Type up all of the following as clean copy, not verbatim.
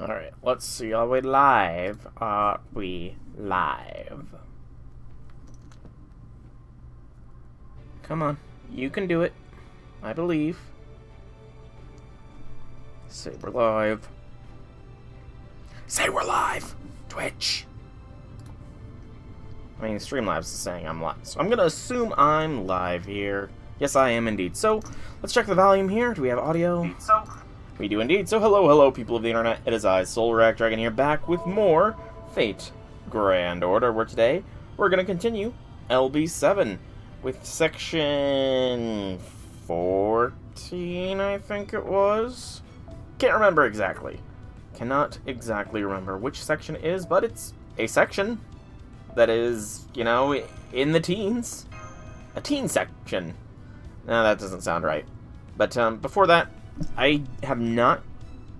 Alright, let's see. Are we live? Are we live? Come on. You can do it. I believe. Say we're live. Say we're live! Twitch! I mean, Streamlabs is saying I'm live, so I'm gonna assume I'm live here. Yes, I am indeed. So, let's check the volume here. Do we have audio? We do indeed. So, hello, people of the internet. It is I, Solar Dragon here, back with more Fate Grand Order, where today we're gonna continue LB7 with section 14, I think it was? Can't remember exactly. Cannot exactly remember which section it is, but it's a section that is, you know, in the teens. A teen section. No, that doesn't sound right. But before that, I have not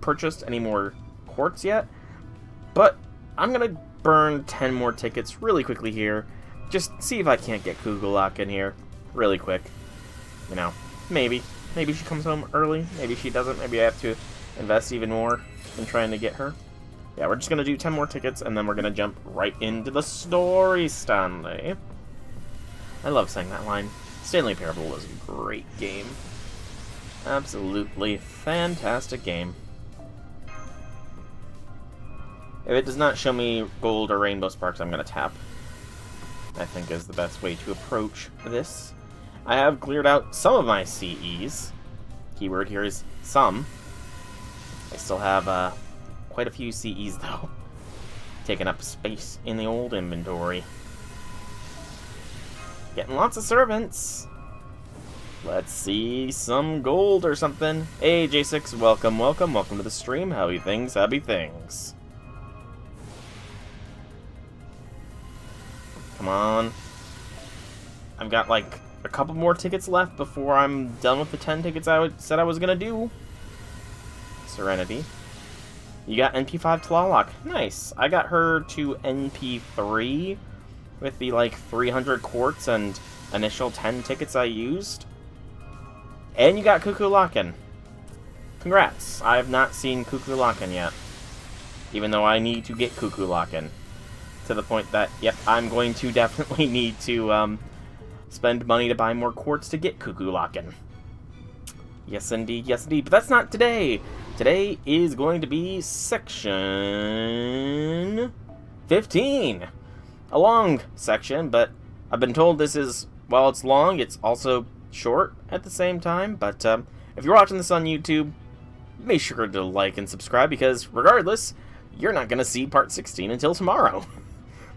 purchased any more quartz yet, but I'm going to burn 10 more tickets really quickly here. Just see if I can't get Kukulak in here really quick. You know, maybe. Maybe she comes home early. Maybe she doesn't. Maybe I have to invest even more in trying to get her. Yeah, we're just going to do 10 more tickets, and then we're going to jump right into the story, Stanley. I love saying that line. Stanley Parable was a great game. Absolutely fantastic game. If it does not show me gold or rainbow sparks, I'm going to tap. I think is the best way to approach this. I have cleared out some of my CEs. Keyword here is some. I still have quite a few CEs, though. Taking up space in the old inventory. Getting lots of servants. Let's see some gold or something. Hey, J6, welcome to the stream. Happy things, happy things. Come on. I've got, like, a couple more tickets left before I'm done with the 10 tickets I said I was gonna do. Serenity. You got NP5 Tlaloc. Nice. I got her to NP3 with the, like, 300 quartz and initial 10 tickets I used. And you got Kukulakan. Congrats. I have not seen Kukulakan yet. Even though I need to get Kukulakan. To the point that, yep, I'm going to definitely need to spend money to buy more quartz to get Kukulakan. Yes, indeed, yes, indeed. But that's not today. Today is going to be section 15. A long section, but I've been told this is, while it's long, it's also short at the same time. But if you're watching this on YouTube, make sure to like and subscribe, because regardless, you're not going to see part 16 until tomorrow.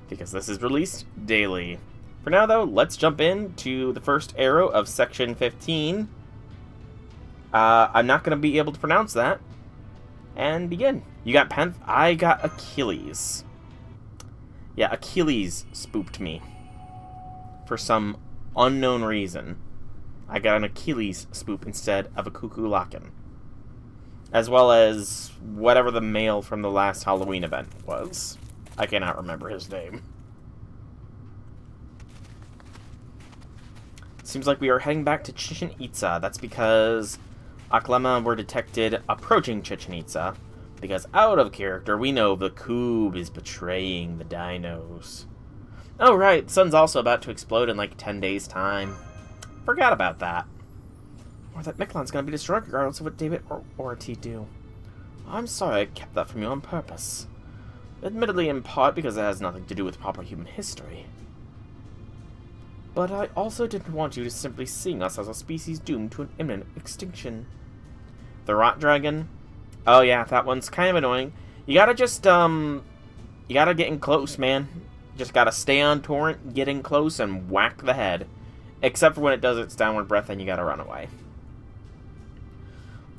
Because this is released daily. For now, though, let's jump into the first arrow of section 15. I'm not going to be able to pronounce that. And begin. You got I got Achilles. Yeah, Achilles spooked me. For some unknown reason. I got an Achilles spoop instead of a Kukulakan. As well as whatever the male from the last Halloween event was. I cannot remember his name. Seems like we are heading back to Chichen Itza. That's because Aklema were detected approaching Chichen Itza. Because out of character, we know the Coob is betraying the dinos. Oh right, the sun's also about to explode in like 10 days' time. Forgot about that. Or that Mictlan's gonna be destroyed regardless of what David or T do. I'm sorry I kept that from you on purpose. Admittedly in part because it has nothing to do with proper human history. But I also didn't want you to simply seeing us as a species doomed to an imminent extinction. The Rot Dragon? Oh yeah, that one's kind of annoying. You gotta just, you gotta get in close, man. Just gotta stay on torrent, get in close, and whack the head. Except for when it does its downward breath and you gotta run away.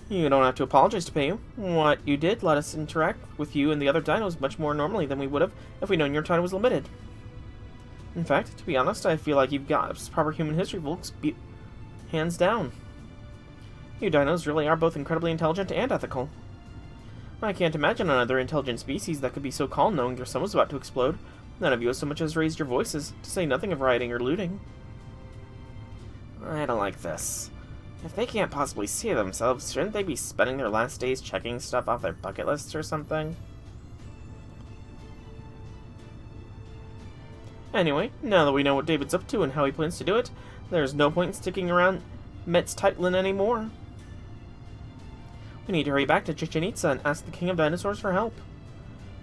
You don't have to apologize to Payu. What you did let us interact with you and the other dinos much more normally than we would have if we'd known your time was limited. In fact, to be honest, I feel like you've got proper human history books hands down. You dinos really are both incredibly intelligent and ethical. I can't imagine another intelligent species that could be so calm knowing their sun was about to explode. None of you has so much as raised your voices, to say nothing of rioting or looting. I don't like this. If they can't possibly see themselves, shouldn't they be spending their last days checking stuff off their bucket lists or something? Anyway, now that we know what David's up to and how he plans to do it, there's no point in sticking around Mictlan anymore. We need to hurry back to Chichen Itza and ask the King of Dinosaurs for help.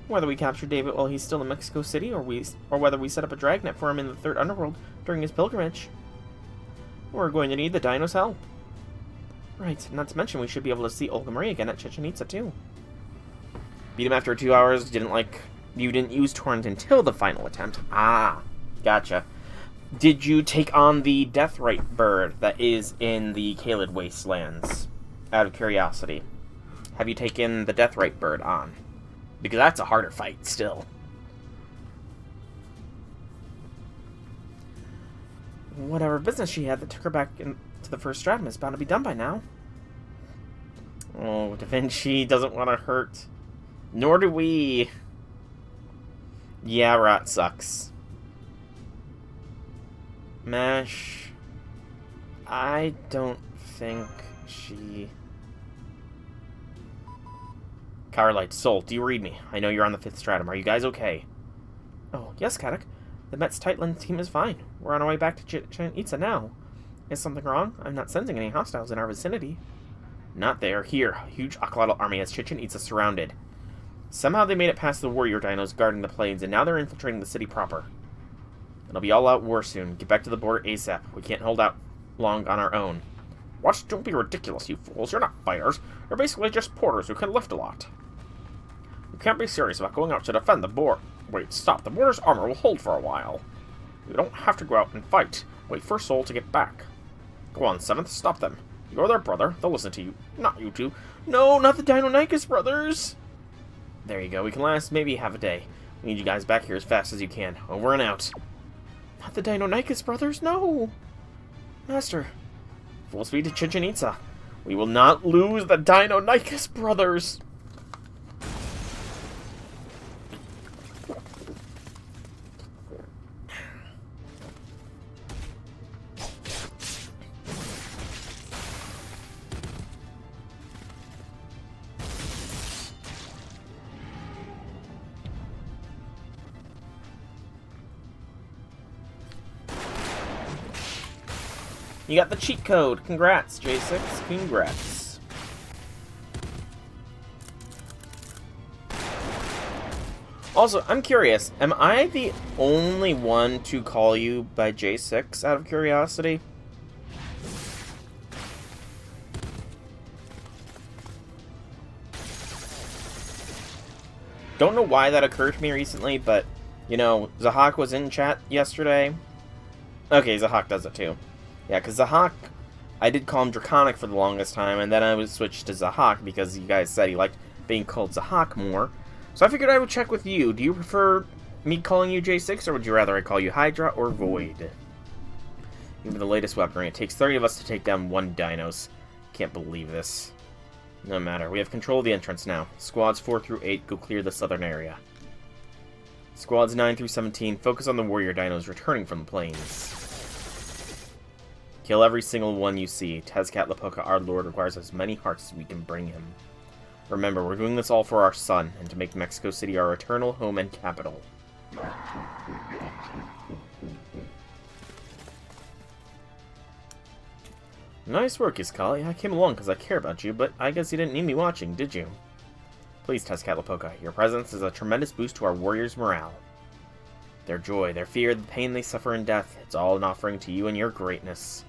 Whether we capture David while he's still in Mexico City, or whether we set up a dragnet for him in the Third Underworld during his pilgrimage. We're going to need the Dino's help. Right, not to mention we should be able to see Olga Marie again at Chichen Itza too. Beat him after 2 hours, you didn't use Torrent until the final attempt. Ah, gotcha. Did you take on the Deathrite bird that is in the Caelid Wastelands? Out of curiosity. Have you taken the Deathrite bird on? Because that's a harder fight, still. Whatever business she had that took her back into the first stratum is bound to be done by now. Oh, Da Vinci doesn't want to hurt. Nor do we. Yeah, Rat sucks. Mash. I don't think she... Carlight, Soul, do you read me? I know you're on the 5th stratum. Are you guys okay? Oh, yes, Kadak. The Mictlan team is fine. We're on our way back to Chichen Itza now. Is something wrong? I'm not sensing any hostiles in our vicinity. Not there. Here. A huge Axolotl army has Chichen Itza surrounded. Somehow they made it past the warrior dinos guarding the plains, and now they're infiltrating the city proper. It'll be all out war soon. Get back to the border ASAP. We can't hold out long on our own. What? Don't be ridiculous, you fools. You're not fighters. You're basically just porters who can lift a lot. You can't be serious about going out to defend the border. Wait, stop. The border's armor will hold for a while. You don't have to go out and fight. Wait for Soul to get back. Go on, 7th. Stop them. You're their brother. They'll listen to you. Not you two. No, not the Deinonychus brothers! There you go. We can last maybe half a day. We need you guys back here as fast as you can. Over and out. Not the Deinonychus brothers? No! Master. Full speed to Chichen Itza. We will not lose the Deinonychus brothers! You got the cheat code. Congrats, J6. Congrats. Also, I'm curious. Am I the only one to call you by J6 out of curiosity? Don't know why that occurred to me recently, but, you know, Zahak was in chat yesterday. Okay, Zahak does it too. Yeah, because Zahak, I did call him Draconic for the longest time, and then I would switch to Zahak because you guys said he liked being called Zahak more. So I figured I would check with you. Do you prefer me calling you J6, or would you rather I call you Hydra or Void? Even the latest weaponry. It takes 30 of us to take down 1 Dinos. Can't believe this. No matter. We have control of the entrance now. Squads 4 through 8 go clear the southern area. Squads 9 through 17 focus on the warrior dinos returning from the plains. Kill every single one you see. Tezcatlipoca, our lord, requires as many hearts as we can bring him. Remember, we're doing this all for our son, and to make Mexico City our eternal home and capital. Nice work, Iskali. I came along because I care about you, but I guess you didn't need me watching, did you? Please, Tezcatlipoca, your presence is a tremendous boost to our warriors' morale. Their joy, their fear, the pain they suffer in death, it's all an offering to you and your greatness.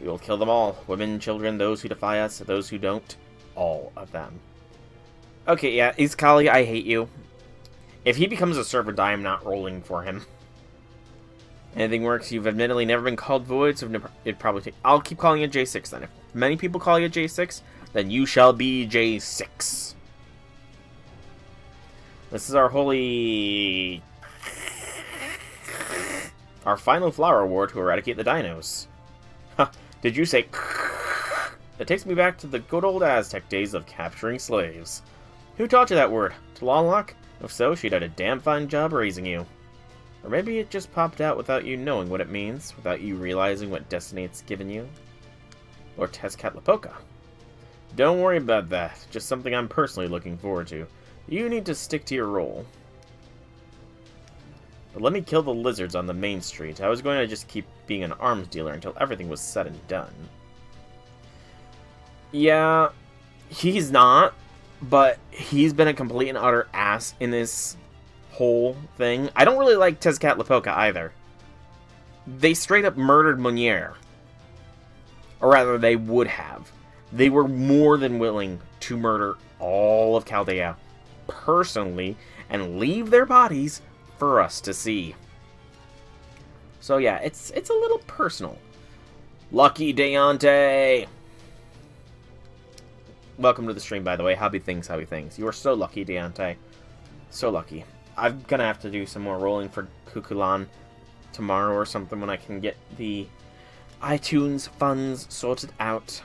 We will kill them all. Women, children, those who defy us, those who don't. All of them. Okay, yeah, Iskali, I hate you. If he becomes a servant, I am not rolling for him. Anything works. You've admittedly never been called Void, so it'd probably take... I'll keep calling you J6 then. If many people call you J6, then you shall be J6. This is our holy... Our final flower award to eradicate the dinos. Huh, did you say... That takes me back to the good old Aztec days of capturing slaves. Who taught you that word? Tlaloc? If so, she did a damn fine job raising you. Or maybe it just popped out without you knowing what it means, without you realizing what destiny it's given you. Or Tezcatlipoca. Don't worry about that, just something I'm personally looking forward to. You need to stick to your role. But let me kill the lizards on the main street. I was going to just keep being an arms dealer until everything was said and done. Yeah, he's not, but he's been a complete and utter ass in this whole thing. I don't really like Tezcatlipoca either. They straight up murdered Monier. Or rather, they would have. They were more than willing to murder all of Chaldea personally and leave their bodies for us to see. So yeah, it's a little personal. Lucky Deontay! Welcome to the stream, by the way. Happy things. You are so lucky, Deontay. So lucky. I'm gonna have to do some more rolling for Kukulan tomorrow or something when I can get the iTunes funds sorted out.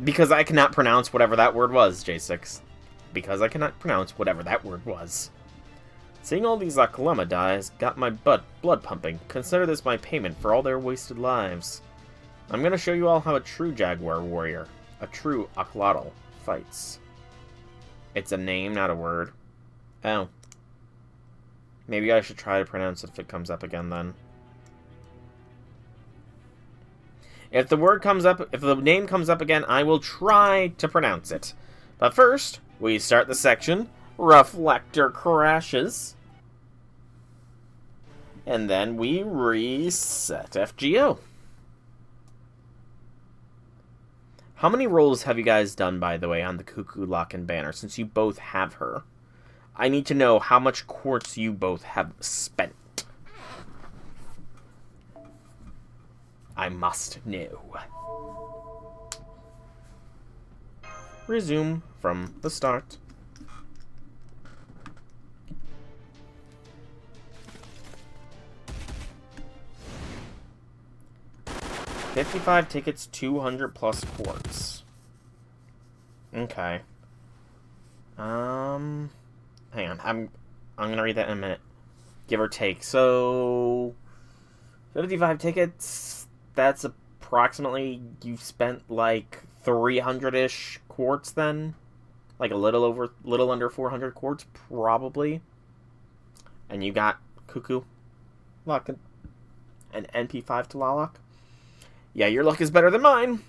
Because I cannot pronounce whatever that word was, J6. Because I cannot pronounce whatever that word was. Seeing all these Akalama dies got my blood pumping. Consider this my payment for all their wasted lives. I'm gonna show you all how a true Jaguar warrior, a true Axolotl, fights. It's a name, not a word. Oh. Maybe I should try to pronounce it if it comes up again then. If the word comes up, if the name comes up again, I will try to pronounce it. But first, we start the section, Reflector Crashes. And then we reset FGO. How many rolls have you guys done, by the way, on the Cuckoo Lock and Banner, since you both have her? I need to know how much quartz you both have spent. I must know. Resume from the start. $55 tickets, 200 plus quartz. Okay. Hang on. I'm gonna read that in a minute. Give or take. So 55 tickets, that's approximately, you've spent like 300-ish quartz then? Like a little under 400 quartz, probably. And you got Cuckoo Lock and NP5 to Lalak. Yeah, your luck is better than mine.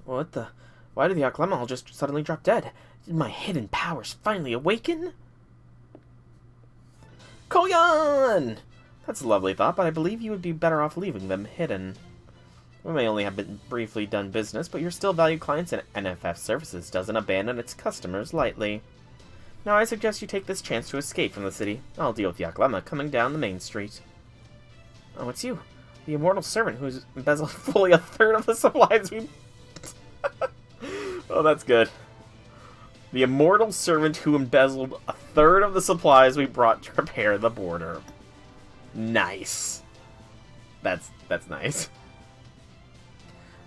What the? Why did the Aklama all just suddenly drop dead? Did my hidden powers finally awaken? Koyan! That's a lovely thought, but I believe you would be better off leaving them hidden. We may only have been briefly done business, but you're still valued clients, and NFF Services doesn't abandon its customers lightly. Now I suggest you take this chance to escape from the city. I'll deal with the Aklama coming down the main street. Oh, it's you. The immortal servant who's embezzled fully a third of the supplies we... Oh, that's good. The immortal servant who embezzled a third of the supplies we brought to repair the border. Nice. That's nice.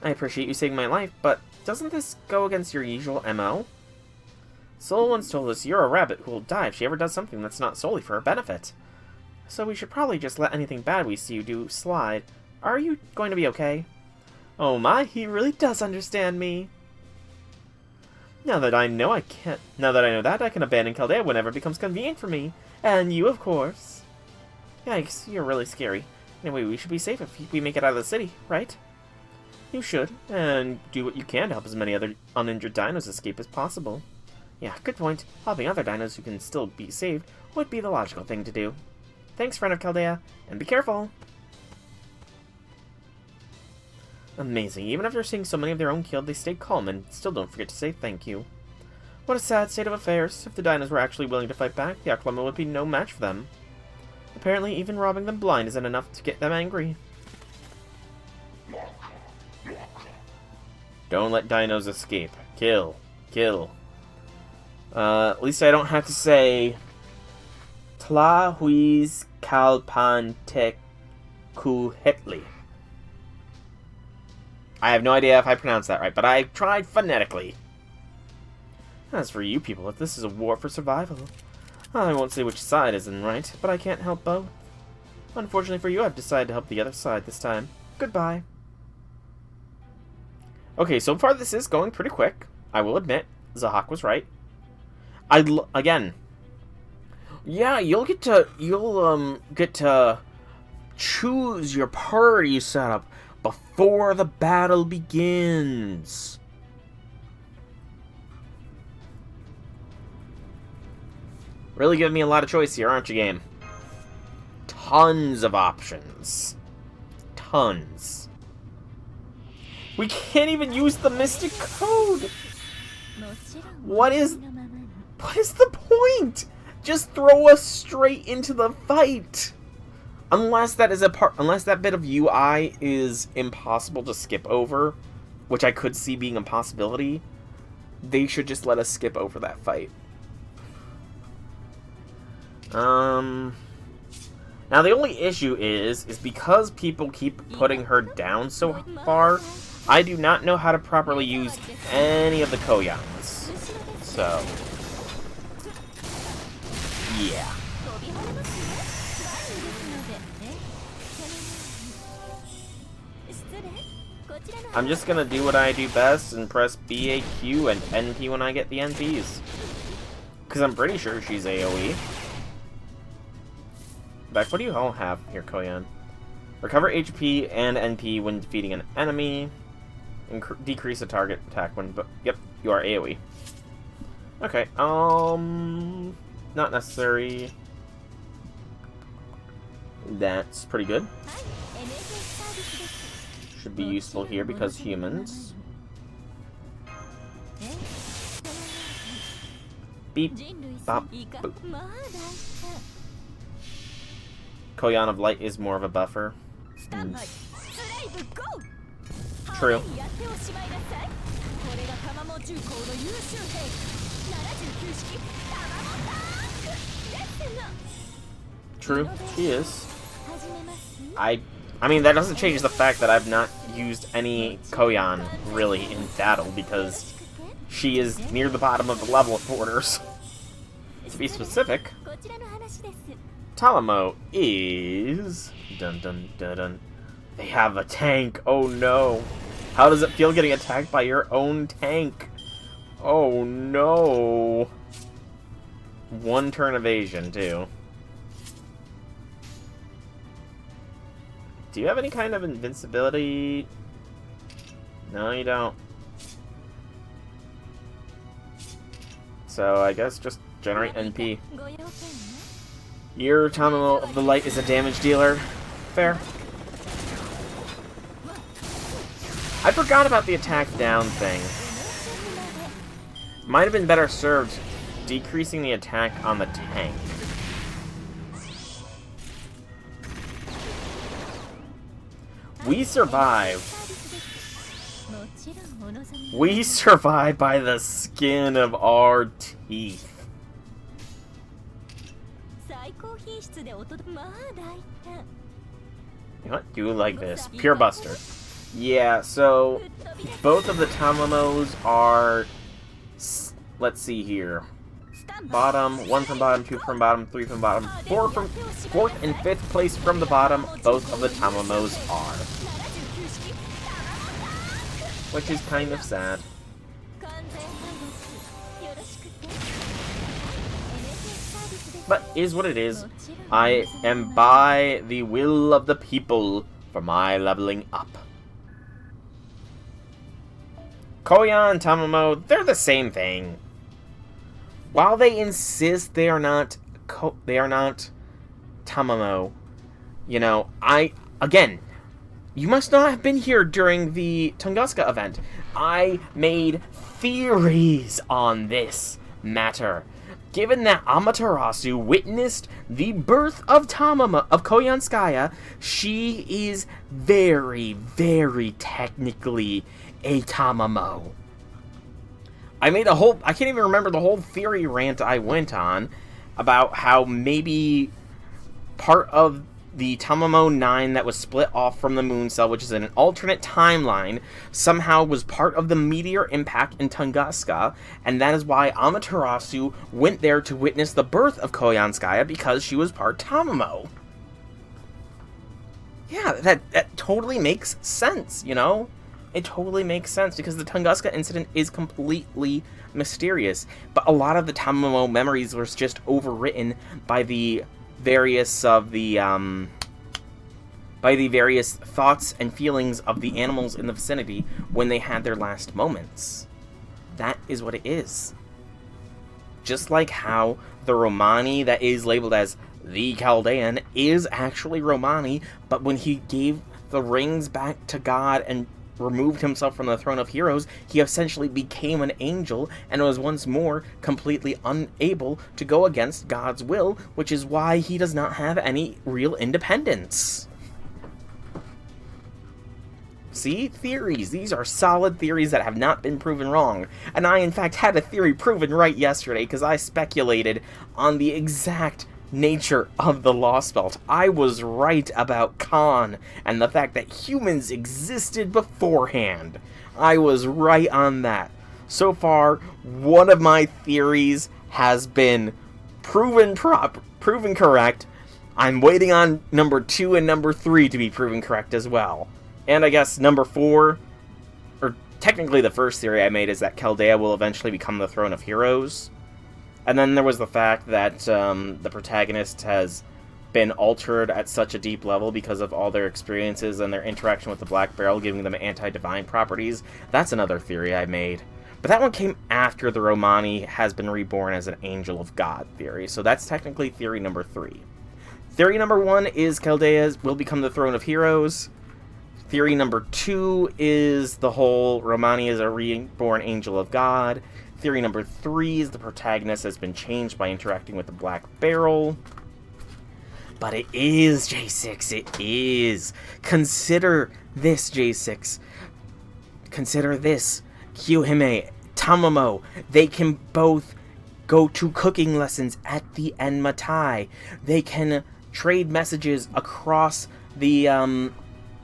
I appreciate you saving my life, but doesn't this go against your usual MO? Sol once told us you're a rabbit who will die if she ever does something that's not solely for her benefit. So we should probably just let anything bad we see you do slide. Are you going to be okay? Oh my, he really does understand me. Now that I know that, I can abandon Chaldea whenever it becomes convenient for me. And you, of course. Yikes, you're really scary. Anyway, we should be safe if we make it out of the city, right? You should, and do what you can to help as many other uninjured dinos escape as possible. Yeah, good point. Helping other dinos who can still be saved would be the logical thing to do. Thanks, friend of Chaldea, and be careful! Amazing. Even after seeing so many of their own killed, they stayed calm and still don't forget to say thank you. What a sad state of affairs. If the dinos were actually willing to fight back, the Aklama would be no match for them. Apparently, even robbing them blind isn't enough to get them angry. Don't let dinos escape. Kill. Kill. At least I don't have to say... Tlahuiz Kalpantek Kuhetli. I have no idea if I pronounced that right, but I tried phonetically. As for you people, if this is a war for survival, I won't say which side isn't right, but I can't help both. Unfortunately for you, I've decided to help the other side this time. Goodbye. Okay, so far this is going pretty quick. I will admit, Zahak was right. Again, yeah, you'll get to choose your party setup before the battle begins. Really giving me a lot of choice here, aren't you, game? Tons of options. Tons. We can't even use the Mystic Code! What is the point? Just throw us straight into the fight! Unless that bit of UI is impossible to skip over, which I could see being a possibility, they should just let us skip over that fight. Now the only issue is because people keep putting her down so far, I do not know how to properly use any of the Koyans. So, yeah. I'm just gonna do what I do best and press BAQ and NP when I get the NPs. Because I'm pretty sure she's AoE. Beck, what do you all have here, Koyan? Recover HP and NP when defeating an enemy. Decrease the target attack when... Yep, you are AoE. Okay, not necessary. That's pretty good. Should be useful here because humans. Beep, bop, boop. Koyan of Light is more of a buffer. True. True, she is. I mean, that doesn't change the fact that I've not used any Koyan, really, in battle, because she is near the bottom of the level orders. To be specific, Talamo is... Dun dun dun dun. They have a tank. Oh no. How does it feel getting attacked by your own tank? Oh no. One turn evasion, too. Do you have any kind of invincibility? No, you don't. So I guess just generate NP. Your Tamamo of the Light is a damage dealer. Fair. I forgot about the attack down thing. Might have been better served decreasing the attack on the tank. We survive. We survive by the skin of our teeth. You know what? You like this. Pure Buster. Yeah, so both of the Tamamos are... Let's see here. Bottom, 1 from bottom, 2 from bottom, 3 from bottom, 4 from 4th and 5th place from the bottom. Both of the Tamamos are. Which is kind of sad. But is what it is. I am by the will of the people for my leveling up. Koyan, Tamamo, they're the same thing. While they insist they are not Tamamo, you know, again, you must not have been here during the Tunguska event. I made theories on this matter. Given that Amaterasu witnessed the birth of Koyanskaya, she is very, very technically a Tamamo. I can't even remember the whole theory rant I went on about how maybe part of the Tamamo 9 that was split off from the moon cell, which is in an alternate timeline, somehow was part of the meteor impact in Tunguska, and that is why Amaterasu went there to witness the birth of Koyanskaya, because she was part Tamamo. Yeah, that totally makes sense, you know? It totally makes sense, because the Tunguska incident is completely mysterious, but a lot of the Tamamo memories was just overwritten by the various thoughts and feelings of the animals in the vicinity when they had their last moments. That is what it is. Just like how the Romani that is labeled as the Chaldean is actually Romani, but when he gave the rings back to God and removed himself from the throne of heroes, he essentially became an angel and was once more completely unable to go against God's will, which is why he does not have any real independence. See? Theories. These are solid theories that have not been proven wrong. And I, in fact, had a theory proven right yesterday because I speculated on the exact nature of the Lostbelt. I was right about Khan and the fact that humans existed beforehand. I was right on that. So far, one of my theories has been proven correct. I'm waiting on number 2 and number 3 to be proven correct as well. And I guess number 4, or technically the first theory I made, is that Chaldea will eventually become the throne of heroes. And then there was the fact that the protagonist has been altered at such a deep level because of all their experiences and their interaction with the Black Barrel, giving them anti-divine properties. That's another theory I made. But that one came after the Romani has been reborn as an angel of God theory. So that's technically theory number 3. Theory number 1 is Chaldea will become the throne of heroes. Theory number 2 is the whole Romani is a reborn angel of God. Theory number 3 is the protagonist has been changed by interacting with the Black Barrel. But it is, J6, it is. Consider this, J6. Consider this. Kyohime, Tamamo, they can both go to cooking lessons at the Enmatai. They can trade messages across the,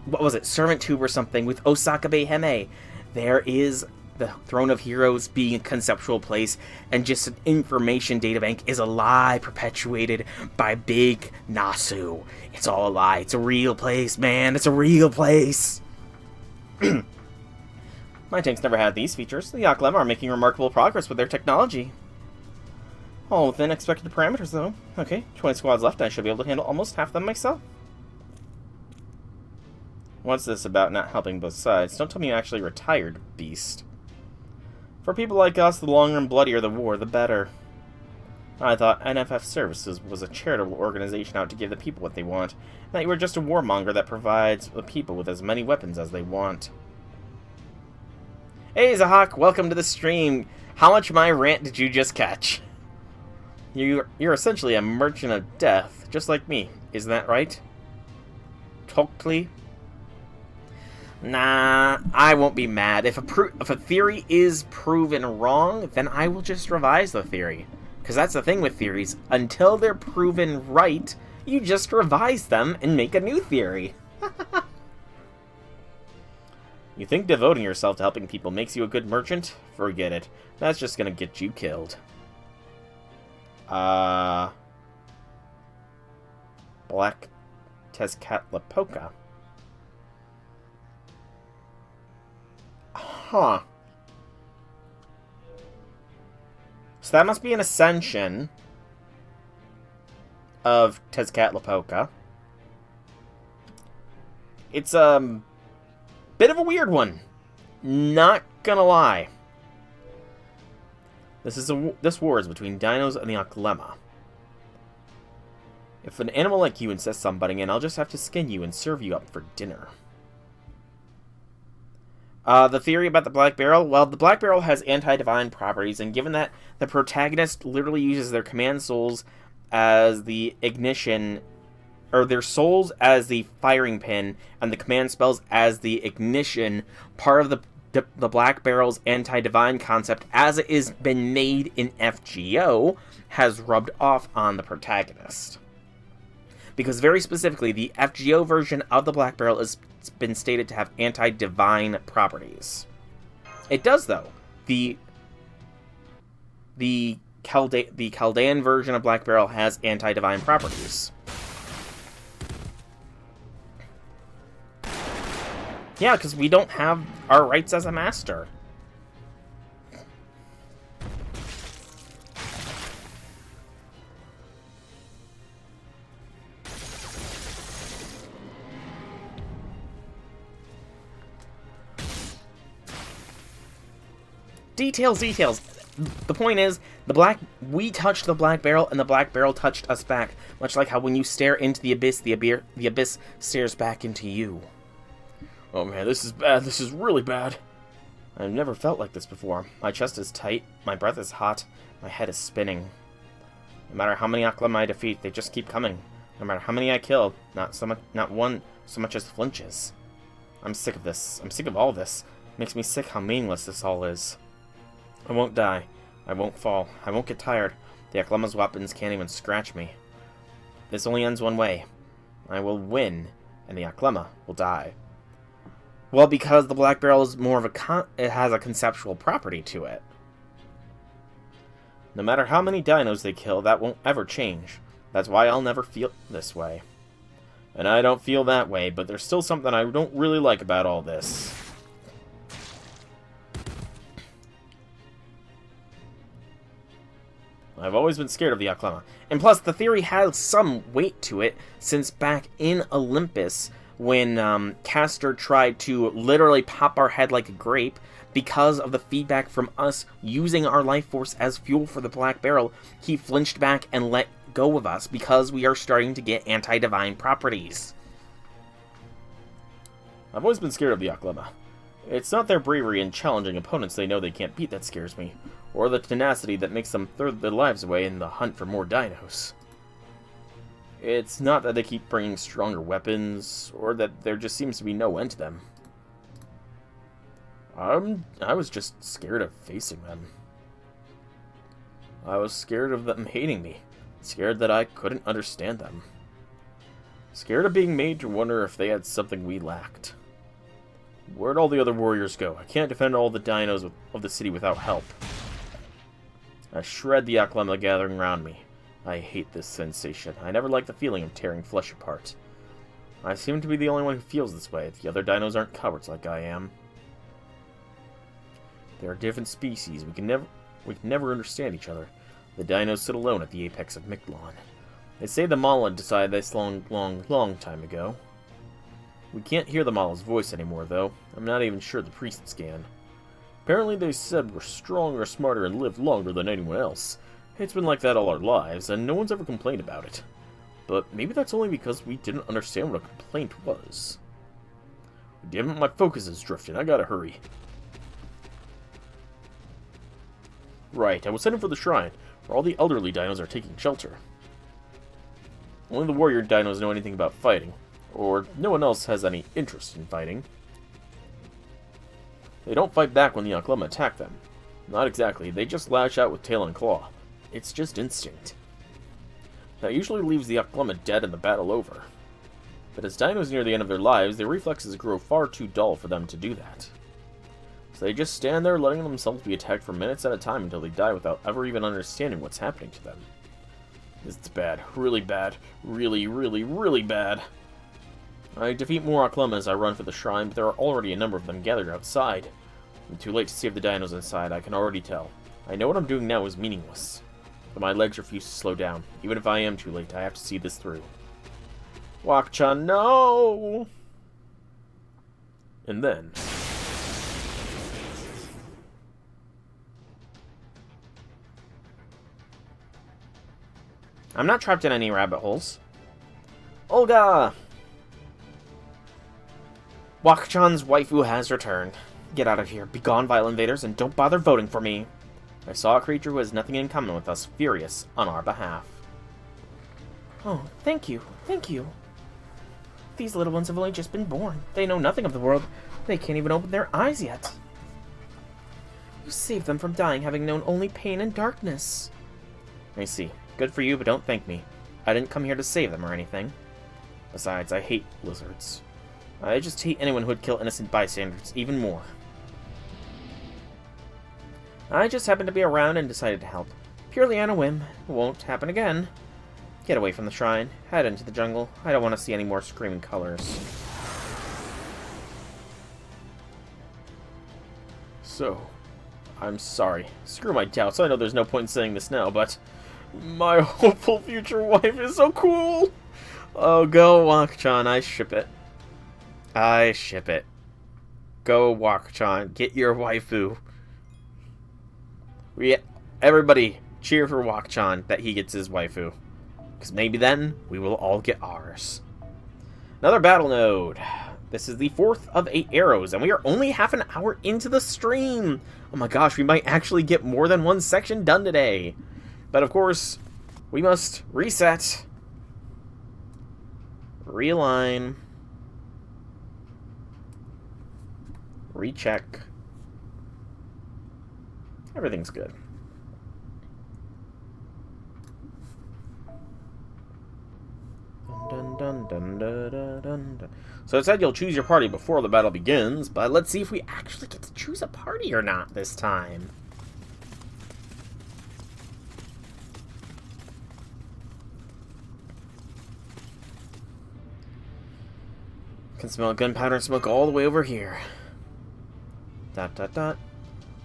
what was it, Servant Tube or something with Osakabe Hime. There is the Throne of Heroes being a conceptual place, and just an information databank is a lie perpetuated by Big Nasu. It's all a lie. It's a real place, man. It's a real place. My tanks never had these features. The Yaklem are making remarkable progress with their technology. All within expected parameters, though. Okay, 20 squads left, and I should be able to handle almost half of them myself. What's this about not helping both sides? Don't tell me you actually retired, beast. For people like us, the longer and bloodier the war, the better. I thought NFF Services was a charitable organization out to give the people what they want, and that you were just a warmonger that provides the people with as many weapons as they want. Hey, Zahak, welcome to the stream. How much of my rant did you just catch? You're essentially a merchant of death, just like me. Isn't that right? Totally. Nah, I won't be mad. If a theory is proven wrong, then I will just revise the theory. Because that's the thing with theories. Until they're proven right, you just revise them and make a new theory. You think devoting yourself to helping people makes you a good merchant? Forget it. That's just gonna get you killed. Black Tezcatlipoca. Huh. So that must be an ascension of Tezcatlipoca. It's a bit of a weird one. Not gonna lie. This war is between dinos and the Aklema. If an animal like you insists on butting in, I'll just have to skin you and serve you up for dinner. The theory about the Black Barrel? Well, the Black Barrel has anti-divine properties, and given that the protagonist literally uses their command souls as the ignition, or their souls as the firing pin, and the command spells as the ignition, part of the Black Barrel's anti-divine concept, as it has been made in FGO, has rubbed off on the protagonist. because very specifically, the FGO version of the Black Barrel has been stated to have anti-divine properties. It does, though. The Chaldean version of Black Barrel has anti-divine properties. Yeah, because we don't have our rights as a master. Details. The point is, we touched the Black Barrel, and the Black Barrel touched us back. Much like how when you stare into the abyss stares back into you. Oh man, this is bad. This is really bad. I've never felt like this before. My chest is tight, my breath is hot, my head is spinning. No matter how many Aklama I defeat, they just keep coming. No matter how many I kill, not one so much as flinches. I'm sick of this. I'm sick of all this. It makes me sick how meaningless this all is. I won't die. I won't fall. I won't get tired. The Aklama's weapons can't even scratch me. This only ends one way. I will win, and the Aklama will die. Well, because the Black Barrel is more of it has a conceptual property to it. No matter how many dinos they kill, that won't ever change. That's why I'll never feel this way. And I don't feel that way, but there's still something I don't really like about all this. I've always been scared of the Aklama. And plus, the theory has some weight to it, since back in Olympus, when Castor tried to literally pop our head like a grape, because of the feedback from us using our life force as fuel for the Black Barrel, he flinched back and let go of us, because we are starting to get anti-divine properties. I've always been scared of the Aklama. It's not their bravery in challenging opponents they know they can't beat that scares me, or the tenacity that makes them throw their lives away in the hunt for more dinos. It's not that they keep bringing stronger weapons, or that there just seems to be no end to them. I was just scared of facing them. I was scared of them hating me, scared that I couldn't understand them. Scared of being made to wonder if they had something we lacked. Where'd all the other warriors go? I can't defend all the dinos of the city without help. I shred the Aklama gathering around me. I hate this sensation. I never like the feeling of tearing flesh apart. I seem to be the only one who feels this way. The other dinos aren't cowards like I am. They are different species. We can never understand each other. The dinos sit alone at the apex of Mictlan. They say the Mala decided this long time ago. We can't hear the Mala's voice anymore, though. I'm not even sure the priests can. Apparently they said we're stronger, smarter, and live longer than anyone else. It's been like that all our lives, and no one's ever complained about it. But maybe that's only because we didn't understand what a complaint was. Damn it, my focus is drifting. I gotta hurry. Right, I was heading for the shrine, where all the elderly dinos are taking shelter. Only the warrior dinos know anything about fighting, or no one else has any interest in fighting. They don't fight back when the Aklama attack them. Not exactly, they just lash out with tail and claw. It's just instinct. That usually leaves the Aklama dead and the battle over. But as dinos near the end of their lives, their reflexes grow far too dull for them to do that. So they just stand there letting themselves be attacked for minutes at a time until they die without ever even understanding what's happening to them. It's bad. Really bad. Really, really, really bad. I defeat more Aklama as I run for the shrine, but there are already a number of them gathered outside. I'm too late to save the dinos inside, I can already tell. I know what I'm doing now is meaningless. But my legs refuse to slow down. Even if I am too late, I have to see this through. Wak-chan, no! And then... I'm not trapped in any rabbit holes. Olga! Wak-chan's waifu has returned. Get out of here. Be gone, vile invaders, and don't bother voting for me. I saw a creature who has nothing in common with us, furious on our behalf. Oh, thank you. Thank you. These little ones have only just been born. They know nothing of the world. They can't even open their eyes yet. You saved them from dying, having known only pain and darkness. I see. Good for you, but don't thank me. I didn't come here to save them or anything. Besides, I hate lizards. I just hate anyone who would kill innocent bystanders even more. I just happened to be around and decided to help. Purely on a whim. It won't happen again. Get away from the shrine. Head into the jungle. I don't want to see any more screaming colors. So, I'm sorry. Screw my doubts. I know there's no point in saying this now, but my hopeful future wife is so cool. Oh, go Wak-chan. I ship it. I ship it. Go Wak-chan. Get your waifu. Everybody cheer for Wak-chan that he gets his waifu. Because maybe then we will all get ours. Another battle node. This is the 4th of 8 arrows, and we are only half an hour into the stream. Oh my gosh, we might actually get more than one section done today. But of course, we must reset. Realign. Recheck. Everything's good. Dun, dun, dun, dun, dun, dun, dun. So it said you'll choose your party before the battle begins, but let's see if we actually get to choose a party or not this time. Can smell gunpowder and smoke all the way over here. Dot dot dot.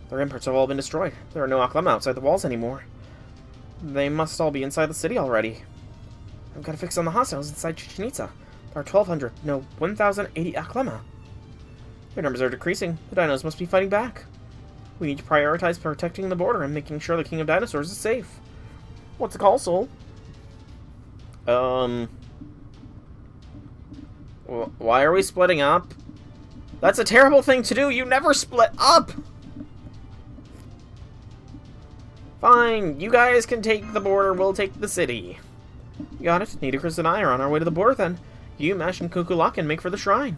The ramparts have all been destroyed. There are no Aklama outside the walls anymore. They must all be inside the city already. I've got to fix on the hostiles inside Chichen Itza. There are 1,200, no, 1,080 Aklama. Their numbers are decreasing. The dinos must be fighting back. We need to prioritize protecting the border and making sure the King of Dinosaurs is safe. What's the call, Soul? Why are we splitting up? That's a terrible thing to do. You never split up. Fine, you guys can take the border, we'll take the city. You got it. Nidacris and I are on our way to the border then. You, Mash, and Kukulak and make for the shrine.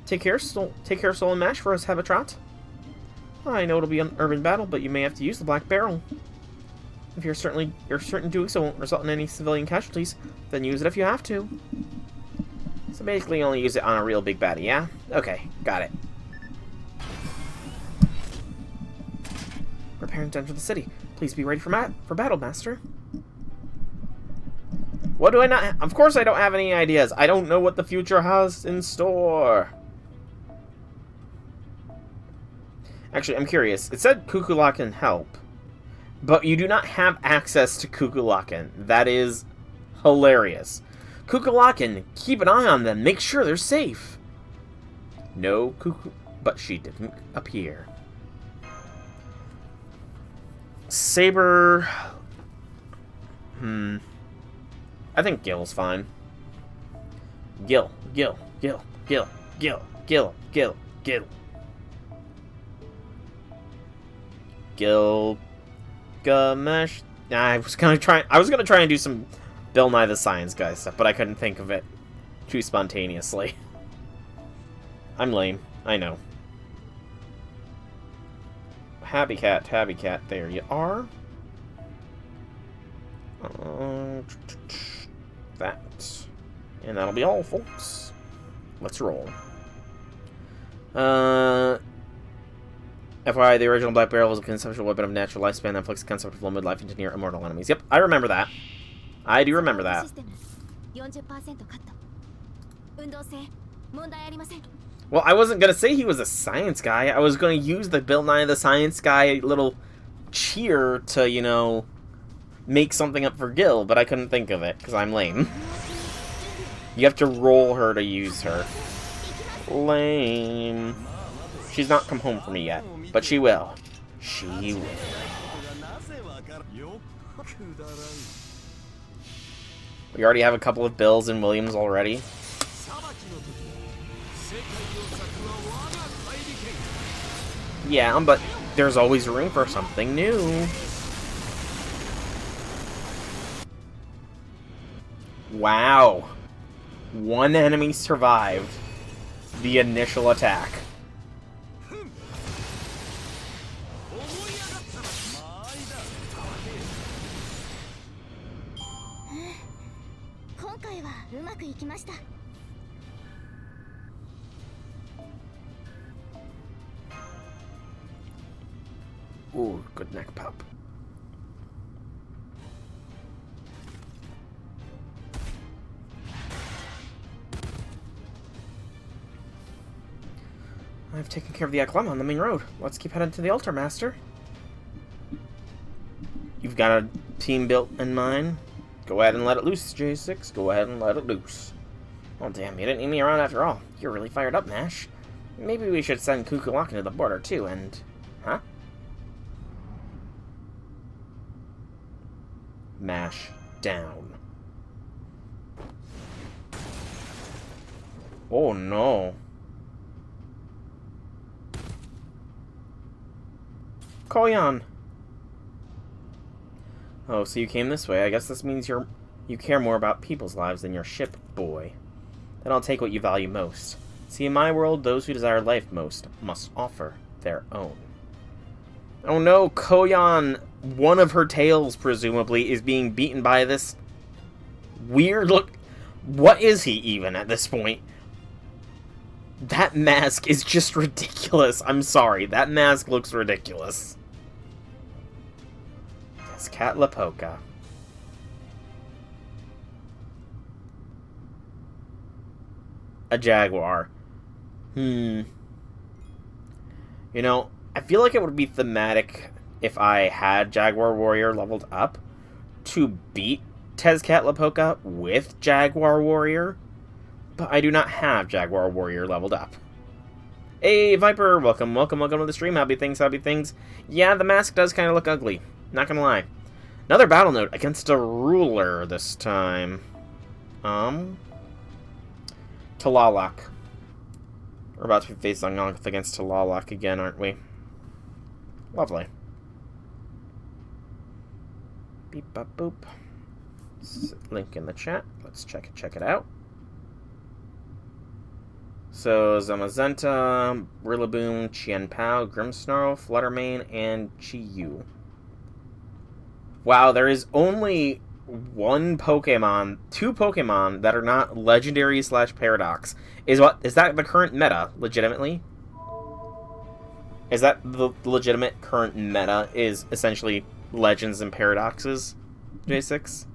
Take care, Soul and Mash, for us have a trot. I know it'll be an urban battle, but you may have to use the Black Barrel. If you're certain doing so won't result in any civilian casualties, then use it if you have to. So basically only use it on a real big baddie, yeah? Okay, got it. Preparing to enter the city. Please be ready for battle, Master. What do I not... Of course I don't have any ideas. I don't know what the future has in store. Actually, I'm curious. It said Kukulakan help, but you do not have access to Kukulakan. That is hilarious. Kukulakan, keep an eye on them. Make sure they're safe. No Kuku... But she didn't appear. Saber... I think Gil's fine. Gil. Gilgamesh. I was gonna try and do some Bill Nye the Science Guy stuff, but I couldn't think of it too spontaneously. I'm lame. I know. Tabby Cat, there you are. That. And that'll be all, folks. Let's roll. FYI, the original Black Barrel was a conceptual weapon of natural lifespan that inflicts the concept of limited life into near immortal enemies. Yep, I remember that. I do remember that. Well, I wasn't going to say he was a science guy. I was going to use the Bill Nye the Science Guy little cheer to, you know, make something up for Gil, but I couldn't think of it because I'm lame. You have to roll her to use her. Lame. She's not come home for me yet, but she will. She will. We already have a couple of Bills and Williams already. Yeah, but there's always room for something new. Wow. One enemy survived the initial attack. Ooh, good neck pop. I've taken care of the Aklama on the main road. Let's keep heading to the altar, Master. You've got a team built in mind. Go ahead and let it loose, J6. Go ahead and let it loose. Oh, damn, you didn't need me around after all. You're really fired up, Nash. Maybe we should send Kukulaka to the border, too, and... Huh? Mash down. Oh, no. Koyan! Oh, so you came this way. I guess this means you care more about people's lives than your ship, boy. Then I'll take what you value most. See, in my world, those who desire life most must offer their own. Oh no, Koyan, one of her tails, presumably, is being beaten by this weird look. What is he even at this point? That mask is just ridiculous. I'm sorry, that mask looks ridiculous. It's Cat Lapoka. A jaguar. You know, I feel like it would be thematic if I had Jaguar Warrior leveled up to beat Tezcat Lapoka with Jaguar Warrior, but I do not have Jaguar Warrior leveled up. Hey, Viper, welcome to the stream. Happy things. Yeah, the mask does kind of look ugly. Not gonna lie. Another battle note against a ruler this time. Talalak. We're about to be facing off against Talalak again, aren't we? Lovely. Beep, bop, boop. Link in the chat. Let's check it out. So, Zamazenta, Rillaboom, Qianpao, Grimmsnarl, Fluttermane, and Chiyu. Wow, there is only two Pokemon that are not legendary / paradox. Is that the current meta, legitimately? Is that the legitimate current meta, is essentially legends and paradoxes, J6?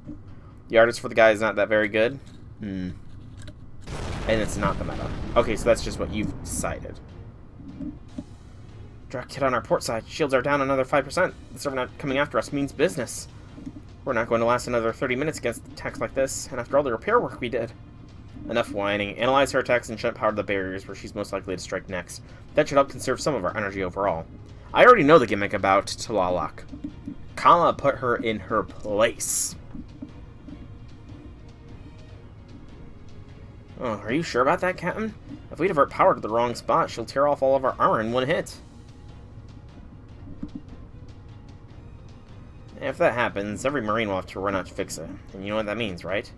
The artist for the guy is not that very good? And it's not the meta. Okay, so that's just what you've decided. Drop kit on our port side. Shields are down another 5%. The server not coming after us means business. We're not going to last another 30 minutes against attacks like this, and after all the repair work we did. Enough whining. Analyze her attacks and shut power to the barriers where she's most likely to strike next. That should help conserve some of our energy overall. I already know the gimmick about Talalak. Kama put her in her place. Oh, are you sure about that, Captain? If we divert power to the wrong spot, she'll tear off all of our armor in one hit. If that happens, every Marine will have to run out to fix it. And you know what that means, right?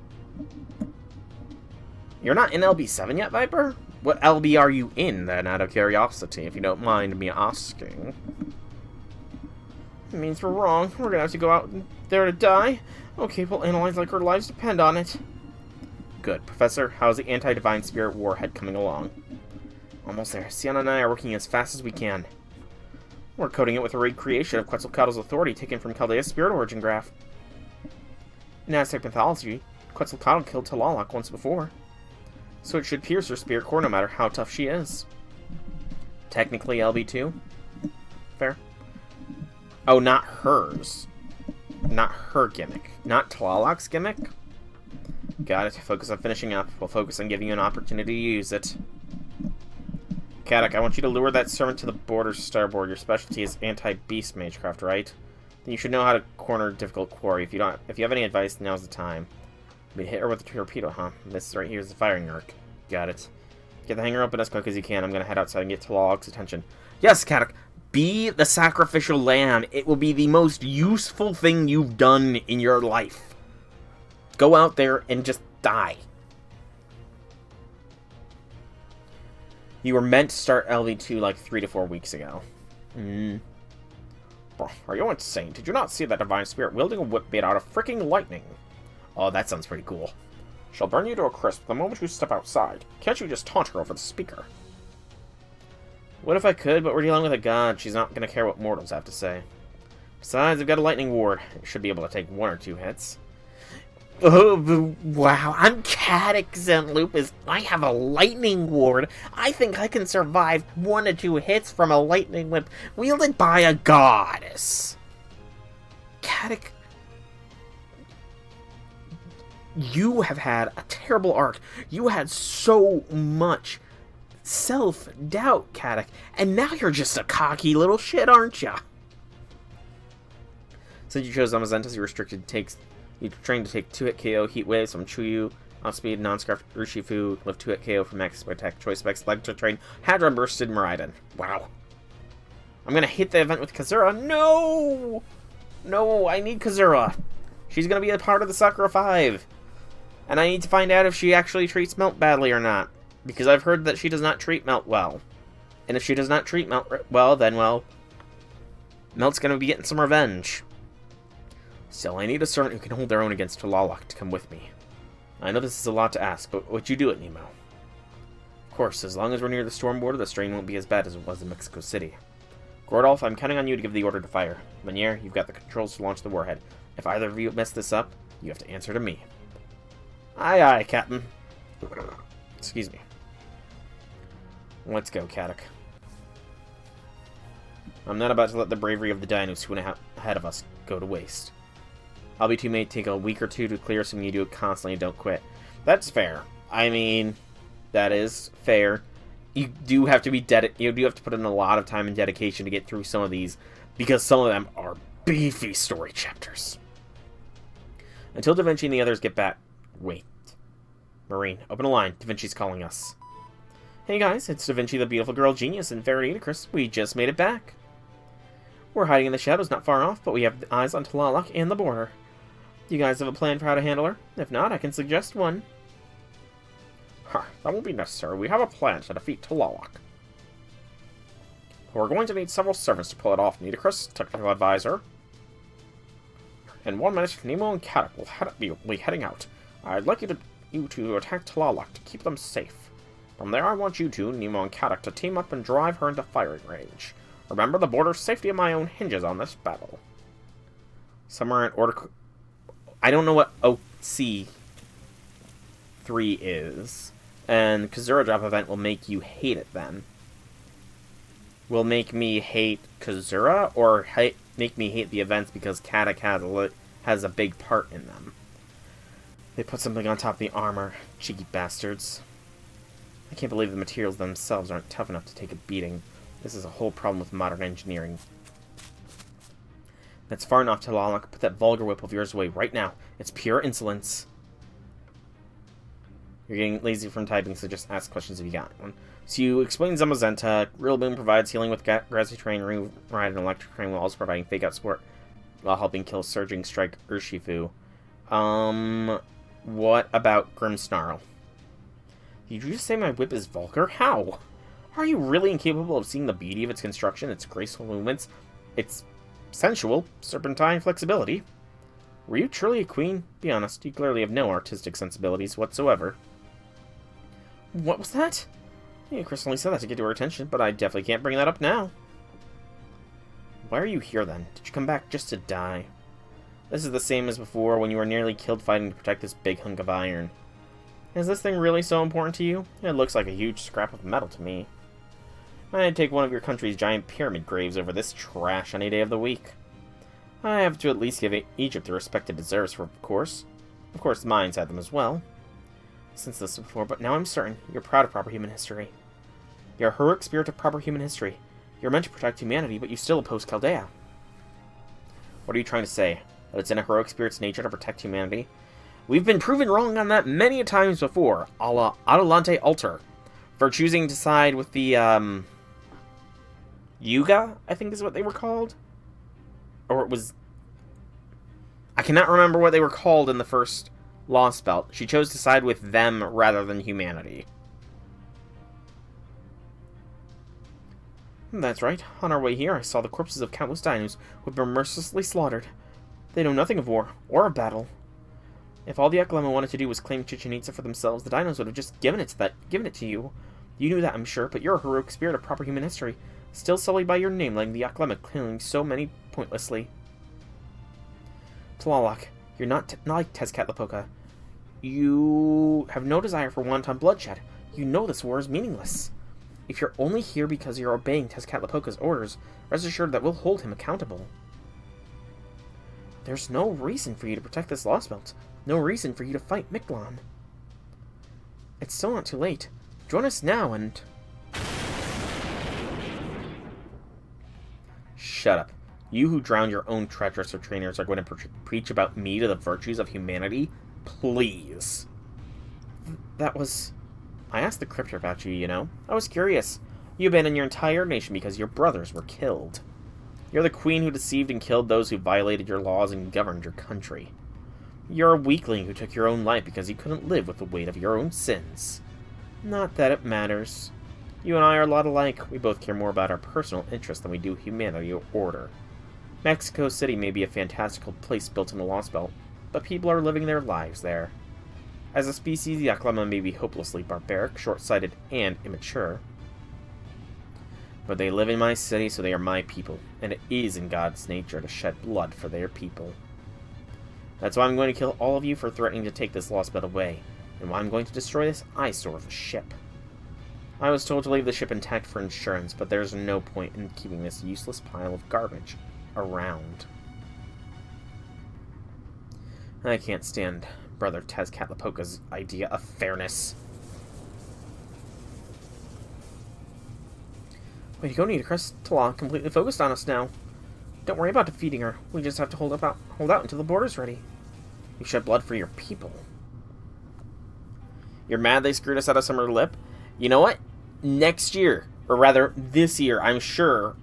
You're not in LB7 yet, Viper? What LB are you in, then, out of curiosity, if you don't mind me asking? It means we're wrong. We're gonna have to go out there to die. Okay, we'll analyze like our lives depend on it. Good. Professor, how's the anti-divine spirit warhead coming along? Almost there. Sienna and I are working as fast as we can. We're coding it with a recreation of Quetzalcoatl's authority taken from Chaldea's spirit origin graph. In Aztec mythology, Quetzalcoatl killed Talalak once before, so it should pierce her spirit core no matter how tough she is. Technically LB2. Fair. Oh, not hers. Not her gimmick. Not Talalak's gimmick? Got it. Focus on finishing up. We'll focus on giving you an opportunity to use it. Kadak, I want you to lure that servant to the border starboard. Your specialty is anti-beast magecraft, right? Then you should know how to corner difficult quarry. If you have any advice, now's the time. We hit her with a torpedo, huh? This right here is the firing arc. Got it. Get the hangar open as quick as you can. I'm gonna head outside and get Talalak's attention. Yes, Kadak, be the sacrificial lamb. It will be the most useful thing you've done in your life. Go out there and just die. You were meant to start LV2 like 3 to 4 weeks ago. Are you insane? Did you not see that divine spirit wielding a whip made out of freaking lightning? Oh, that sounds pretty cool. She'll burn you to a crisp the moment you step outside. Can't you just taunt her over the speaker? What if I could, but we're dealing with a god. She's not going to care what mortals have to say. Besides, I've got a lightning ward. I should be able to take 1 or 2 hits. Oh, wow, I'm Cadix and Lupus. I have a lightning ward. I think I can survive 1 or 2 hits from a lightning whip wielded by a goddess. Cadix, you have had a terrible arc. You had so much self-doubt, Cadix, and now you're just a cocky little shit, aren't ya? Since you chose Zamazenta's, you're restricted takes. You're trained to take 2-hit KO, Heat Waves from Chuyu, Outspeed, Non-Scarf, Urshifu, lift 2-hit KO from Max Attack, Choice Specs, Electro Train, Hadron Bursted, Miraidon. Wow. I'm gonna hit the event with Kazura. No! No, I need Kazura. She's gonna be a part of the Sakura 5. And I need to find out if she actually treats Melt badly or not. Because I've heard that she does not treat Melt well. And if she does not treat Melt well, then, well, Melt's gonna be getting some revenge. Still, I need a servant who can hold their own against Talalak to come with me. I know this is a lot to ask, but would you do it, Nemo? Of course, as long as we're near the storm border, the strain won't be as bad as it was in Mexico City. Gordolf, I'm counting on you to give the order to fire. Meniere, you've got the controls to launch the warhead. If either of you mess this up, you have to answer to me. Aye, aye, Captain. Excuse me. Let's go, Caddock. I'm not about to let the bravery of the dinos who went ahead of us go to waste. I'll be too made to take a week or 2 to clear, so you do it constantly and don't quit. That's fair. I mean, that is fair. You do have to be you do have to put in a lot of time and dedication to get through some of these, because some of them are beefy story chapters. Until Da Vinci and the others get back. Wait. Marine, open a line. Da Vinci's calling us. Hey guys, it's Da Vinci, the beautiful girl genius, and Fairy Chris. We just made it back. We're hiding in the shadows not far off, but we have eyes on Talalak and the border. You guys have a plan for how to handle her? If not, I can suggest one. Huh, that won't be necessary. We have a plan to defeat Talalak. We're going to need several servants to pull it off. Nitocris, technical advisor. In 1 minute, Nemo and Caddock will be heading out. I'd like you to attack Talalak to keep them safe. From there, I want you two, Nemo and Caddock, to team up and drive her into firing range. Remember, the border's safety of my own hinges on this battle. Somewhere in order... I don't know what OC3 is. And Kazura Drop event will make you hate it then. Will make me hate Kazura, or make me hate the events because Caddock has a big part in them. They put something on top of the armor. Cheeky bastards. I can't believe the materials themselves aren't tough enough to take a beating. This is a whole problem with modern engineering. That's far enough, Talalak. Put that vulgar whip of yours away right now. It's pure insolence. You're getting lazy from typing, so just ask questions if you got one. So you explain Zamazenta. Rillaboom provides healing with grassy terrain, ride and electric terrain, while also providing fake-out support while helping kill Surging Strike Urshifu. What about Grimmsnarl? Did you just say my whip is vulgar? How? Are you really incapable of seeing the beauty of its construction, its graceful movements, its sensual, serpentine flexibility? Were you truly a queen? Be honest, you clearly have no artistic sensibilities whatsoever. What was that? Yeah, Chris only said that to get to her attention, but I definitely can't bring that up now. Why are you here then? Did you come back just to die? This is the same as before, when you were nearly killed fighting to protect this big hunk of iron. Is this thing really so important to you? It looks like a huge scrap of metal to me. I'd take one of your country's giant pyramid graves over this trash any day of the week. I have to at least give Egypt the respect it deserves, of course. Of course, mine's had them as well. Since this before, but now I'm certain you're proud of proper human history. You're a heroic spirit of proper human history. You're meant to protect humanity, but you still oppose Chaldea. What are you trying to say? That it's in a heroic spirit's nature to protect humanity? We've been proven wrong on that many a times before, a la Adelante Alter, for choosing to side with the, Yuga, I think is what they were called? Or it was... I cannot remember what they were called in the first Lostbelt. She chose to side with them rather than humanity. That's right. On our way here, I saw the corpses of countless dinos who had been mercilessly slaughtered. They know nothing of war, or of battle. If all the Aklama wanted to do was claim Chichen Itza for themselves, the dinos would have just given it to you. You knew that, I'm sure, but you're a heroic spirit of proper human history, still sullied by your name, letting the Aklama killing so many pointlessly. Tlaloc, you're not like Tezcatlipoca. You have no desire for wanton bloodshed. You know this war is meaningless. If you're only here because you're obeying Tezcatlipoca's orders, rest assured that we'll hold him accountable. There's no reason for you to protect this Lostbelt. No reason for you to fight Mictlan. It's still not too late. Join us now and... Shut up. You who drowned your own treacherous trainers are going to preach about me to the virtues of humanity? Please. That was... I asked the crypter about you, you know. I was curious. You abandoned your entire nation because your brothers were killed. You're the queen who deceived and killed those who violated your laws and governed your country. You're a weakling who took your own life because you couldn't live with the weight of your own sins. Not that it matters. You and I are a lot alike. We both care more about our personal interests than we do humanity or order. Mexico City may be a fantastical place built in a Lost Belt, but people are living their lives there. As a species, the Aklama may be hopelessly barbaric, short-sighted, and immature. But they live in my city, so they are my people, and it is in God's nature to shed blood for their people. That's why I'm going to kill all of you for threatening to take this Lost Belt away, and why I'm going to destroy this eyesore of a ship. I was told to leave the ship intact for insurance, but there's no point in keeping this useless pile of garbage around. I can't stand Brother Tezcatlipoca's idea of fairness. Way to go, Nita Tala, completely focused on us now. Don't worry about defeating her. We just have to hold out until the border's ready. You shed blood for your people. You're mad they screwed us out of Summer Lip? You know what? Next year, or rather this year, I'm sure.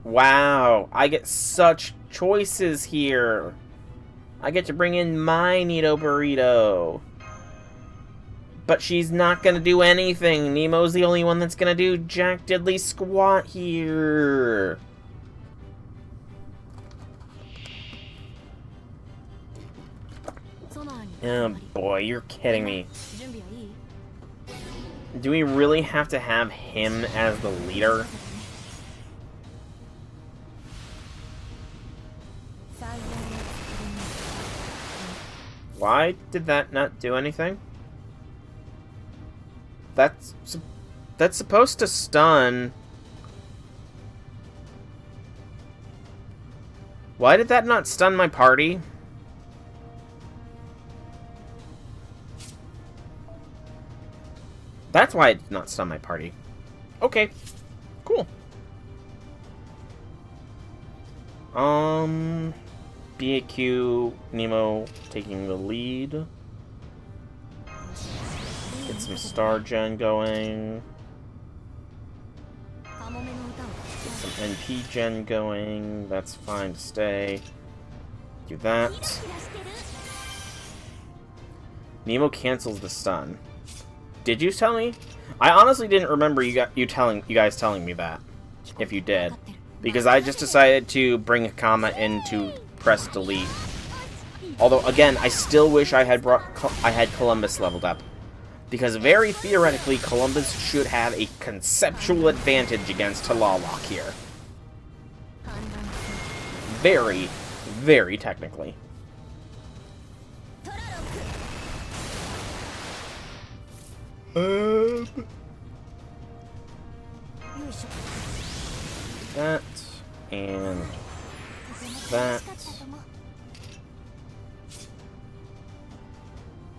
Wow, I get such choices here. I get to bring in my Nito Burrito. But she's not going to do anything. Nemo's the only one that's going to do jack diddly squat here. Oh boy, you're kidding me. Do we really have to have him as the leader? Why did that not do anything? That's supposed to stun. Why did that not stun my party? That's why it did not stun my party. Okay. Cool. BAQ, Nemo taking the lead. Get some star gen going. Get some NP gen going. That's fine to stay. Do that. Nemo cancels the stun. Did you tell me? I honestly didn't remember you guys telling me that. If you did. Because I just decided to bring Hakama in to press delete. Although, again, I still wish I had Columbus leveled up. Because very theoretically, Columbus should have a conceptual advantage against Tlaloc here. Very, very technically. That and that.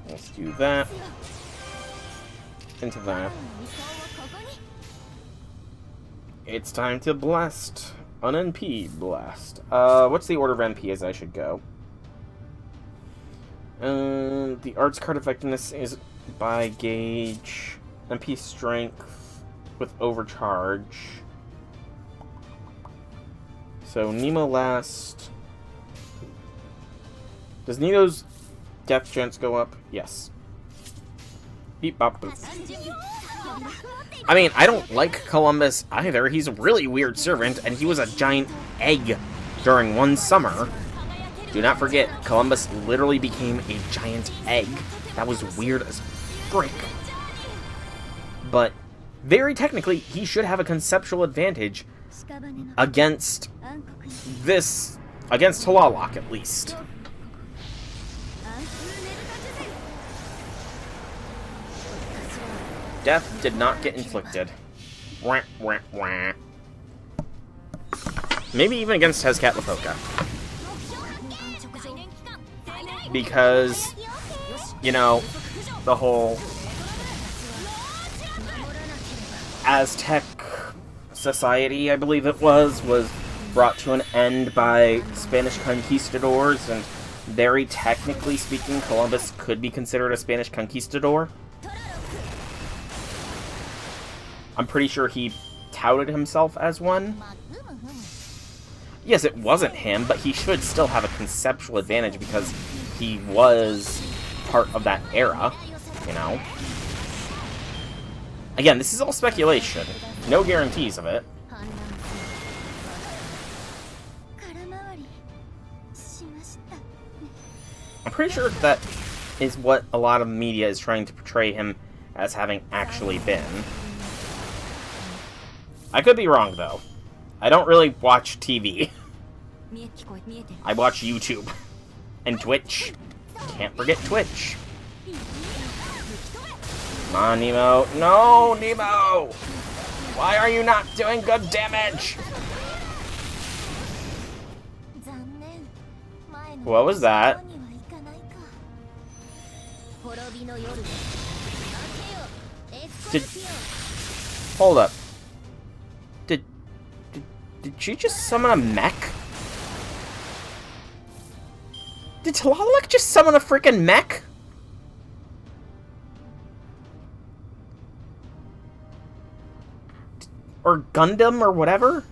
Let's do that. Into that. It's time to blast. An NP blast. What's the order of NPs I should go? The arts card effectiveness is by gauge. NP strength with overcharge. So Nemo last. Does Nito's death chance go up? Yes. Beep bop boop. I mean, I don't like Columbus either. He's a really weird servant, and he was a giant egg during one summer. Do not forget, Columbus literally became a giant egg. That was weird as frick. But very technically, he should have a conceptual advantage against this, against Tlaloc at least. Death did not get inflicted. Wah, wah, wah. Maybe even against Tezcatlipoca. Because, you know, the whole Aztec society, I believe it was brought to an end by Spanish conquistadors, and very technically speaking, Columbus could be considered a Spanish conquistador. I'm pretty sure he touted himself as one. Yes, it wasn't him, but he should still have a conceptual advantage because he was part of that era, you know? Again, this is all speculation. No guarantees of it. I'm pretty sure that is what a lot of media is trying to portray him as having actually been. I could be wrong, though. I don't really watch TV. I watch YouTube. And Twitch. Can't forget Twitch. Come on, Nemo. No, Nemo! Why are you not doing good damage? What was that? Hold up. Did she just summon a mech? Did Tlaloc just summon a freaking mech? Or Gundam or whatever?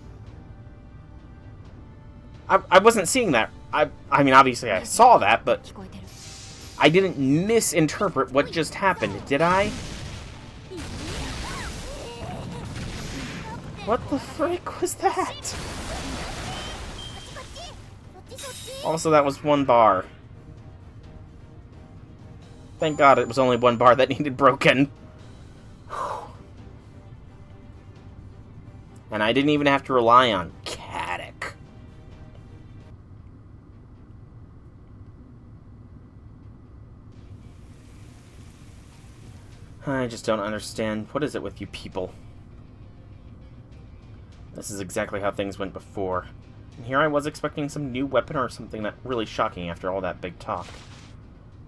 I wasn't seeing that. I mean, obviously I saw that, but I didn't misinterpret what just happened, did I? What the frick was that? Also, that was one bar. Thank God it was only one bar that needed broken. And I didn't even have to rely on Caddick. I just don't understand. What is it with you people? This is exactly how things went before. And here I was expecting some new weapon or something that really shocking after all that big talk.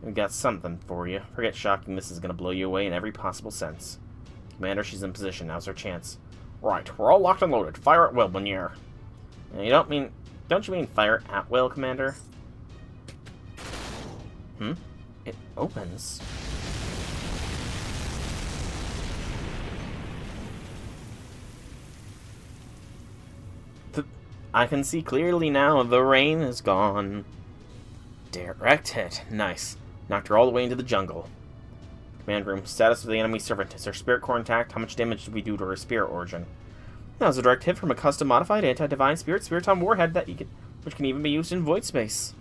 We got something for you. Forget shocking, this is going to blow you away in every possible sense. Commander, she's in position. Now's her chance. Right, we're all locked and loaded. Fire at will, Bonnier. And don't you mean fire at will, Commander? It opens. I can see clearly now. The rain is gone. Direct hit. Nice. Knocked her all the way into the jungle. Command room. Status of the enemy servant. Is her spirit core intact? How much damage did we do to her spirit origin? That was a direct hit from a custom modified anti-divine spiriton warhead which can even be used in void space.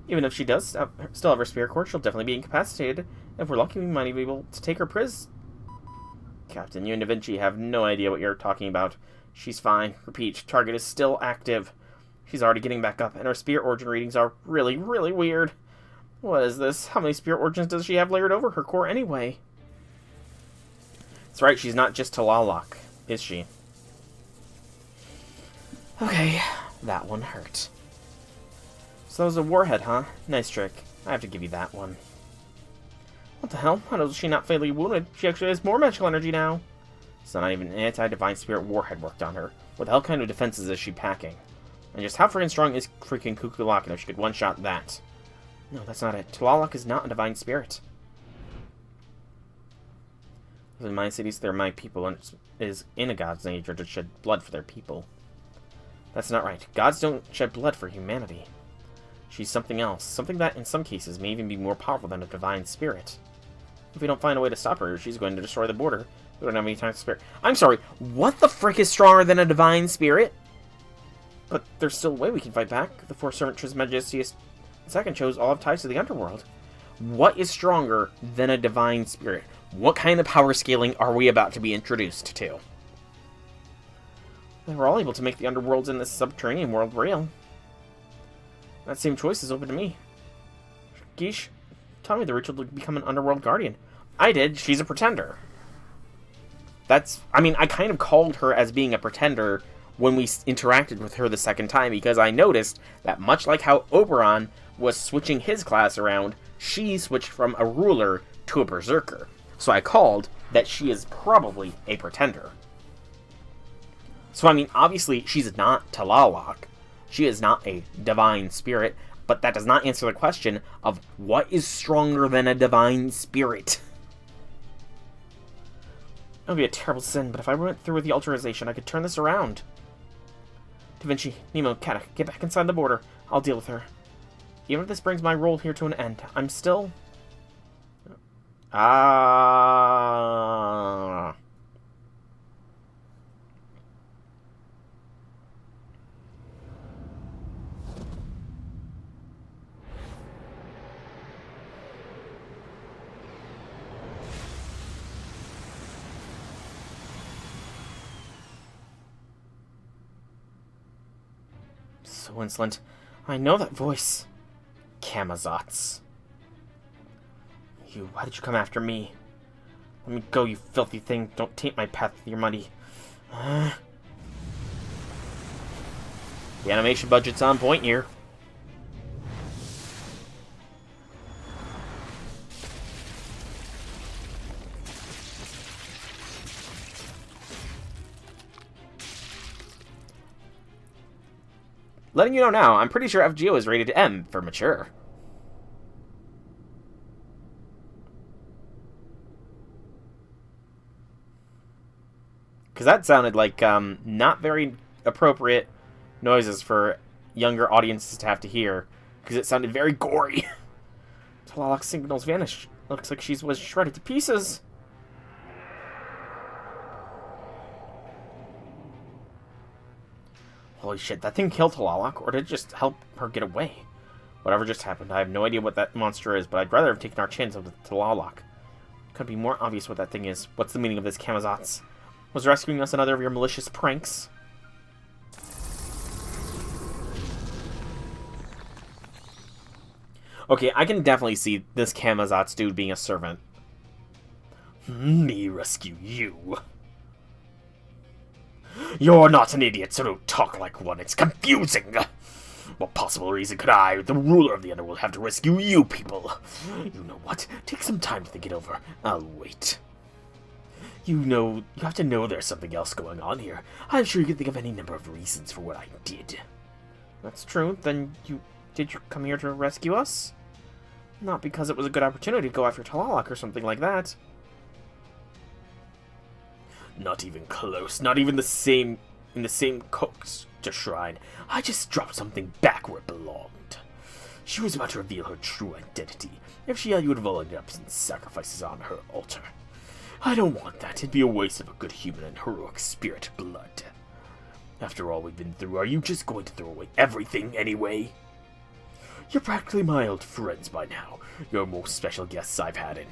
Even if she does still have her spirit core, she'll definitely be incapacitated. If we're lucky, we might be able to take her priz. Captain, you and Da Vinci have no idea what you're talking about. She's fine. Repeat, target is still active. She's already getting back up, and her spirit origin readings are really, really weird. What is this? How many spirit origins does she have layered over her core anyway? That's right, she's not just Tlaloc, is she? Okay, that one hurt. So that was a warhead, huh? Nice trick. I have to give you that one. What the hell? How is she not fatally wounded? She actually has more magical energy now. It's not even an anti-divine spirit warhead worked on her. What the hell kind of defenses is she packing? And just how freaking strong is freaking Kukulkan if she could one-shot that? No, that's not it. Tlaloc is not a divine spirit. In my cities, they're my people, and it is in a god's nature to shed blood for their people. That's not right. Gods don't shed blood for humanity. She's something else. Something that, in some cases, may even be more powerful than a divine spirit. If we don't find a way to stop her, she's going to destroy the border. We don't have any time to spare. I'm sorry, what the frick is stronger than a divine spirit? But there's still a way we can fight back. The Force Servant Trismegistus second shows all have ties to the underworld. What is stronger than a divine spirit? What kind of power scaling are we about to be introduced to? They were all able to make the underworlds in this subterranean world real. That same choice is open to me. Gish, tell me the ritual to become an underworld guardian. I did. She's a pretender. I mean, I kind of called her as being a pretender when we interacted with her the second time, because I noticed that much like how Oberon was switching his class around, she switched from a ruler to a berserker. So I called that she is probably a pretender. So I mean, obviously she's not Talalak. She is not a divine spirit, but that does not answer the question of what is stronger than a divine spirit. It would be a terrible sin, but if I went through with the alterization, I could turn this around. Da Vinci, Nemo, Kata, get back inside the border. I'll deal with her. Even if this brings my role here to an end, I'm still... So insolent. I know that voice. Camazotz. Why did you come after me? Let me go, you filthy thing. Don't taint my path with your money. The animation budget's on point here. Letting you know now, I'm pretty sure FGO is rated M for mature. Because that sounded like not very appropriate noises for younger audiences to have to hear. Because it sounded very gory. Talalak's signals vanished. Looks like she was shredded to pieces. Holy shit, that thing killed Talalak, or did it just help her get away? Whatever just happened, I have no idea what that monster is, but I'd rather have taken our chance with Talalak. Could be more obvious what that thing is. What's the meaning of this, Camazotz? Was rescuing us another of your malicious pranks? Okay, I can definitely see this Camazotz dude being a servant. Me rescue you. You're not an idiot, so don't talk like one. It's confusing. What possible reason could I, the ruler of the underworld, have to rescue you people? You know what? Take some time to think it over. I'll wait. You have to know there's something else going on here. I'm sure you can think of any number of reasons for what I did. That's true. Then did you come here to rescue us? Not because it was a good opportunity to go after Talalak or something like that. Not even close. Not even in the same Coaster Shrine. I just dropped something back where it belonged. She was about to reveal her true identity. If she had, you would have ended up in sacrifices on her altar. I don't want that. It'd be a waste of a good human and heroic spirit blood. After all we've been through, are you just going to throw away everything anyway? You're practically my old friends by now. You're most special guests I've had in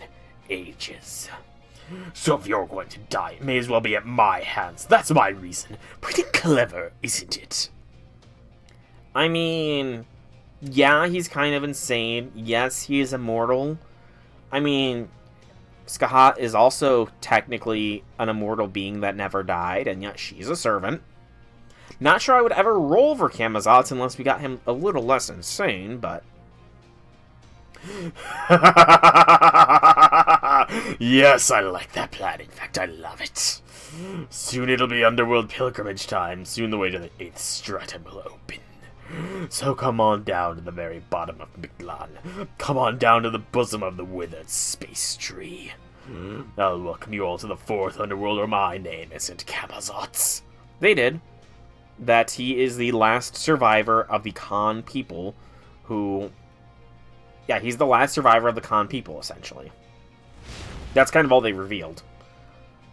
ages. So if you're going to die, it may as well be at my hands. That's my reason. Pretty clever, isn't it? I mean, yeah, he's kind of insane. Yes, he is immortal. I mean, Skahat is also technically an immortal being that never died, and yet she's a servant. Not sure I would ever roll for Camazotz unless we got him a little less insane, but... Yes, I like that plan. In fact, I love it. Soon it'll be underworld pilgrimage time. Soon the way to the 8th stratum will open. So come on down to the very bottom of Mictlan. Come on down to the bosom of the withered space tree. I'll welcome you all to the 4th underworld, or my name isn't Camazotz. They did. That he is the last survivor of the Khan people who... Yeah, he's the last survivor of the Khan people, essentially. That's kind of all they revealed.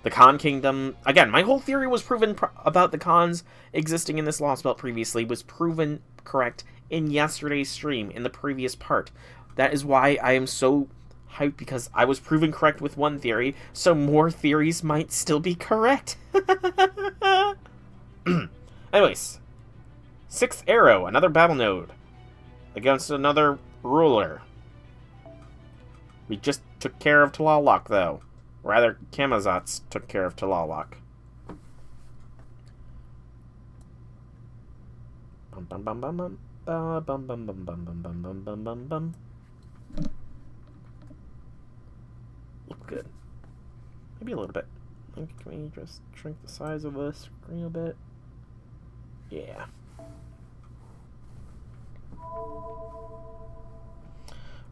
The Khan Kingdom... Again, my whole theory was proven about the Khans existing in this Lostbelt previously was proven correct in yesterday's stream, in the previous part. That is why I am so hyped, because I was proven correct with one theory, so more theories might still be correct. Anyways, 6th Arrow, another battle node, against another ruler. We just took care of Talalok, though. Rather, Camazotz took care of Talalok. Bum bum bum bum bum bum bum bum bum bum bum bum bum bum bum. Look good. Maybe a little bit. Can we just shrink the size of the screen a bit? Yeah.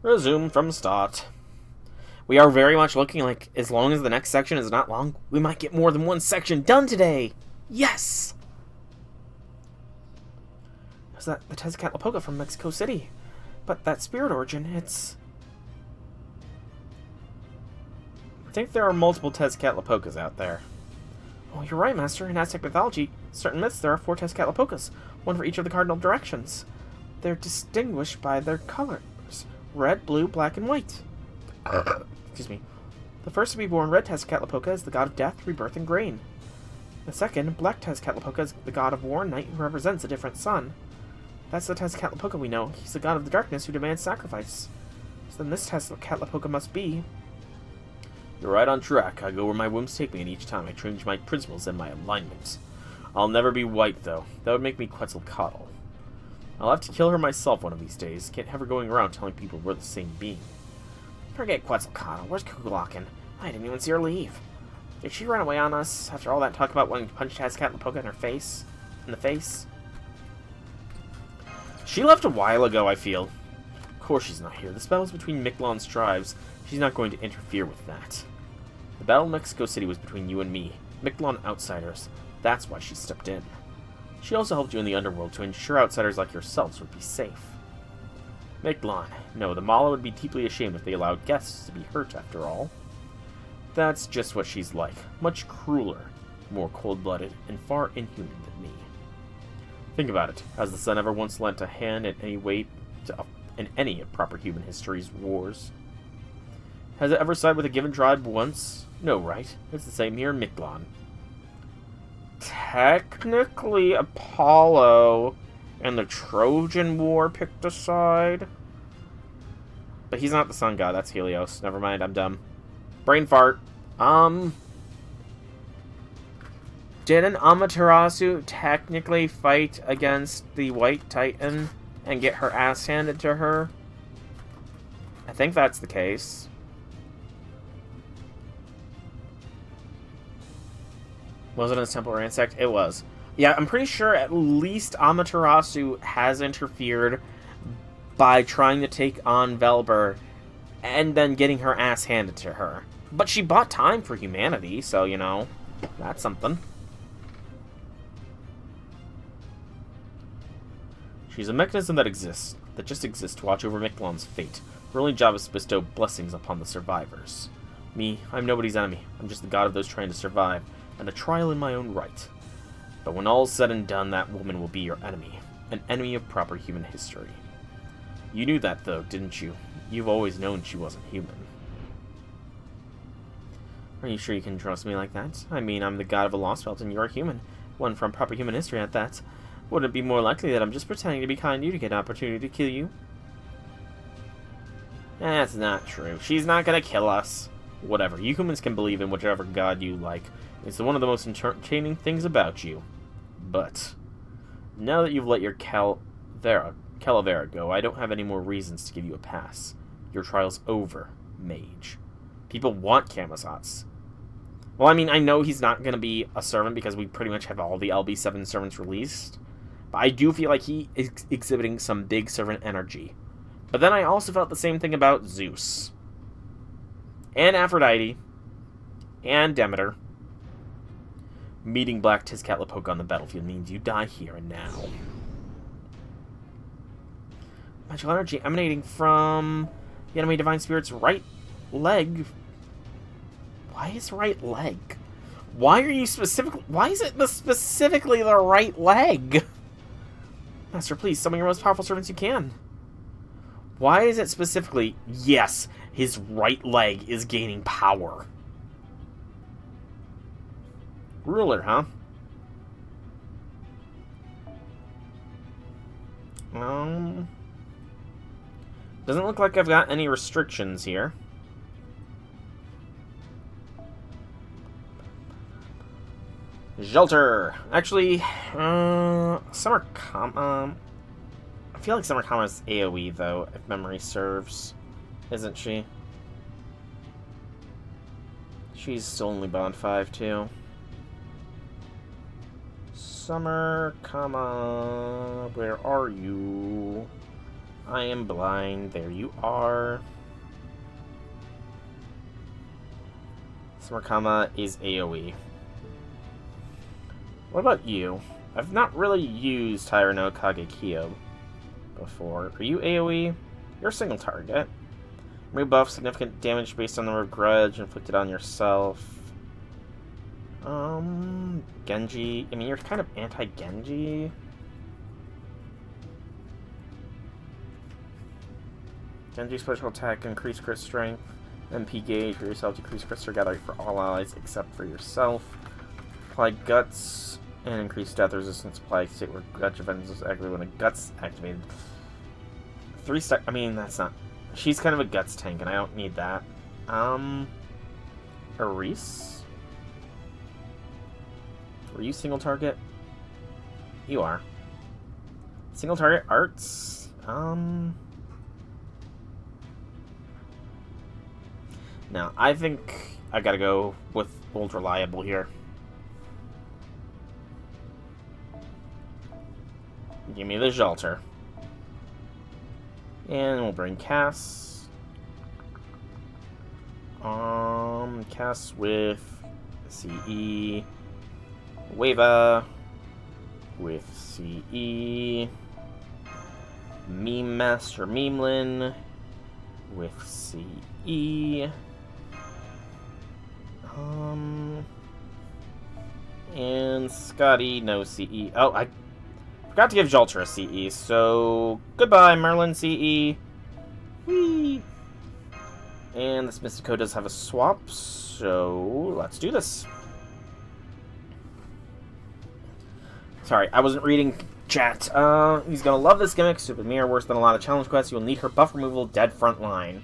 Resume from start. We are very much looking like, as long as the next section is not long, we might get more than one section done today! Yes! Is that the Tezcatlipoca from Mexico City? But that spirit origin, it's... I think there are multiple Tezcatlipocas out there. Oh, you're right, Master. In Aztec mythology, certain myths, there are 4 Tezcatlipocas, one for each of the cardinal directions. They're distinguished by their colors: red, blue, black, and white. Excuse me. The first to be born, red Tezcatlipoca, is the god of death, rebirth, and grain. The second, black Tezcatlipoca, is the god of war and night, who represents a different sun. That's the Tezcatlipoca we know. He's the god of the darkness who demands sacrifice. So then this Tezcatlipoca must be... You're right on track. I go where my whims take me, and each time I change my principles and my alignments. I'll never be white, though. That would make me Quetzalcoatl. I'll have to kill her myself one of these days. Can't have her going around telling people we're the same being. Forget Quetzalcoatl. Where's Kukulkan? I didn't even see her leave. Did she run away on us after all that talk about wanting to punch Tezcatlipoca in her face? In the face? She left a while ago, I feel. Of course she's not here. This battle is between Mictlan's tribes. She's not going to interfere with that. The battle in Mexico City was between you and me, Mictlan outsiders. That's why she stepped in. She also helped you in the underworld to ensure outsiders like yourselves would be safe. Mictlan, no, the Mala would be deeply ashamed if they allowed guests to be hurt, after all. That's just what she's like. Much crueler, more cold-blooded, and far inhuman than me. Think about it. Has the sun ever once lent a hand in any way in any of proper human history's wars? Has it ever sided with a given tribe once? No, right? It's the same here in Mictlan. Technically, Apollo and the Trojan War picked a side. But he's not the sun god, that's Helios. Never mind, I'm dumb. Brain fart. Didn't Amaterasu technically fight against the White Titan and get her ass handed to her? I think that's the case. Was it a temple ransacked? It was. Yeah, I'm pretty sure at least Amaterasu has interfered by trying to take on Velber and then getting her ass handed to her. But she bought time for humanity, so, you know, that's something. She's a mechanism that just exists to watch over Mictlan's fate. Her only job is to bestow blessings upon the survivors. Me, I'm nobody's enemy. I'm just the god of those trying to survive, and a trial in my own right. But when all's said and done, that woman will be your enemy. An enemy of proper human history. You knew that, though, didn't you? You've always known she wasn't human. Are you sure you can trust me like that? I mean, I'm the god of a Lostbelt, and you're a human. One from proper human history at that. Wouldn't it be more likely that I'm just pretending to be kind to you to get an opportunity to kill you? That's not true. She's not gonna kill us. Whatever. You humans can believe in whichever god you like. It's one of the most entertaining things about you. But now that you've let your Calavera go, I don't have any more reasons to give you a pass. Your trial's over, mage. People want Camazotz. Well, I mean, I know he's not going to be a servant because we pretty much have all the LB7 servants released. But I do feel like he is exhibiting some big servant energy. But then I also felt the same thing about Zeus. And Aphrodite. And Demeter. Meeting Black Tezcatlipoca on the battlefield means you die here and now. Magical energy emanating from the enemy divine spirit's right leg. Why is right leg? Why are you specifically... Why is it specifically the right leg? Master, please, summon your most powerful servants you can. Why is it specifically, yes, his right leg is gaining power? Ruler, huh? Doesn't look like I've got any restrictions here. Shelter! Actually, Summer I feel like Summer Kama is AoE, though, if memory serves. Isn't she? She's still only bond 5, too. Summer Kama, where are you? I am blind. There you are. Summer Kama is AoE. What about you? I've not really used Taira no Kagekyo before. Are you AoE? You're a single target. Rebuff significant damage based on the number of grudge inflicted on yourself. Genji. I mean, you're kind of anti-Genji. Genji special attack, increase crit strength. MP gauge for yourself, decrease crit strength gathering for all allies except for yourself. Apply guts and increase death resistance. Apply state where guts events is activated when a guts activated. 3-star. I mean, that's not. She's kind of a guts tank, and I don't need that. Aris? Were you single target? You are. Single target arts? No, I think I gotta go with old reliable here. Give me the shelter. And we'll bring Cass. Cass with CE. Wava with CE. Meme Master Memelin with CE. And Scotty, no CE. Oh, I forgot to give Jolter a CE, so goodbye, Merlin CE. Whee! And this Mystico does have a swap, so let's do this. Sorry, I wasn't reading chat. He's gonna love this gimmick. Stupid mirror, worse than a lot of challenge quests. You'll need her buff removal, dead front line.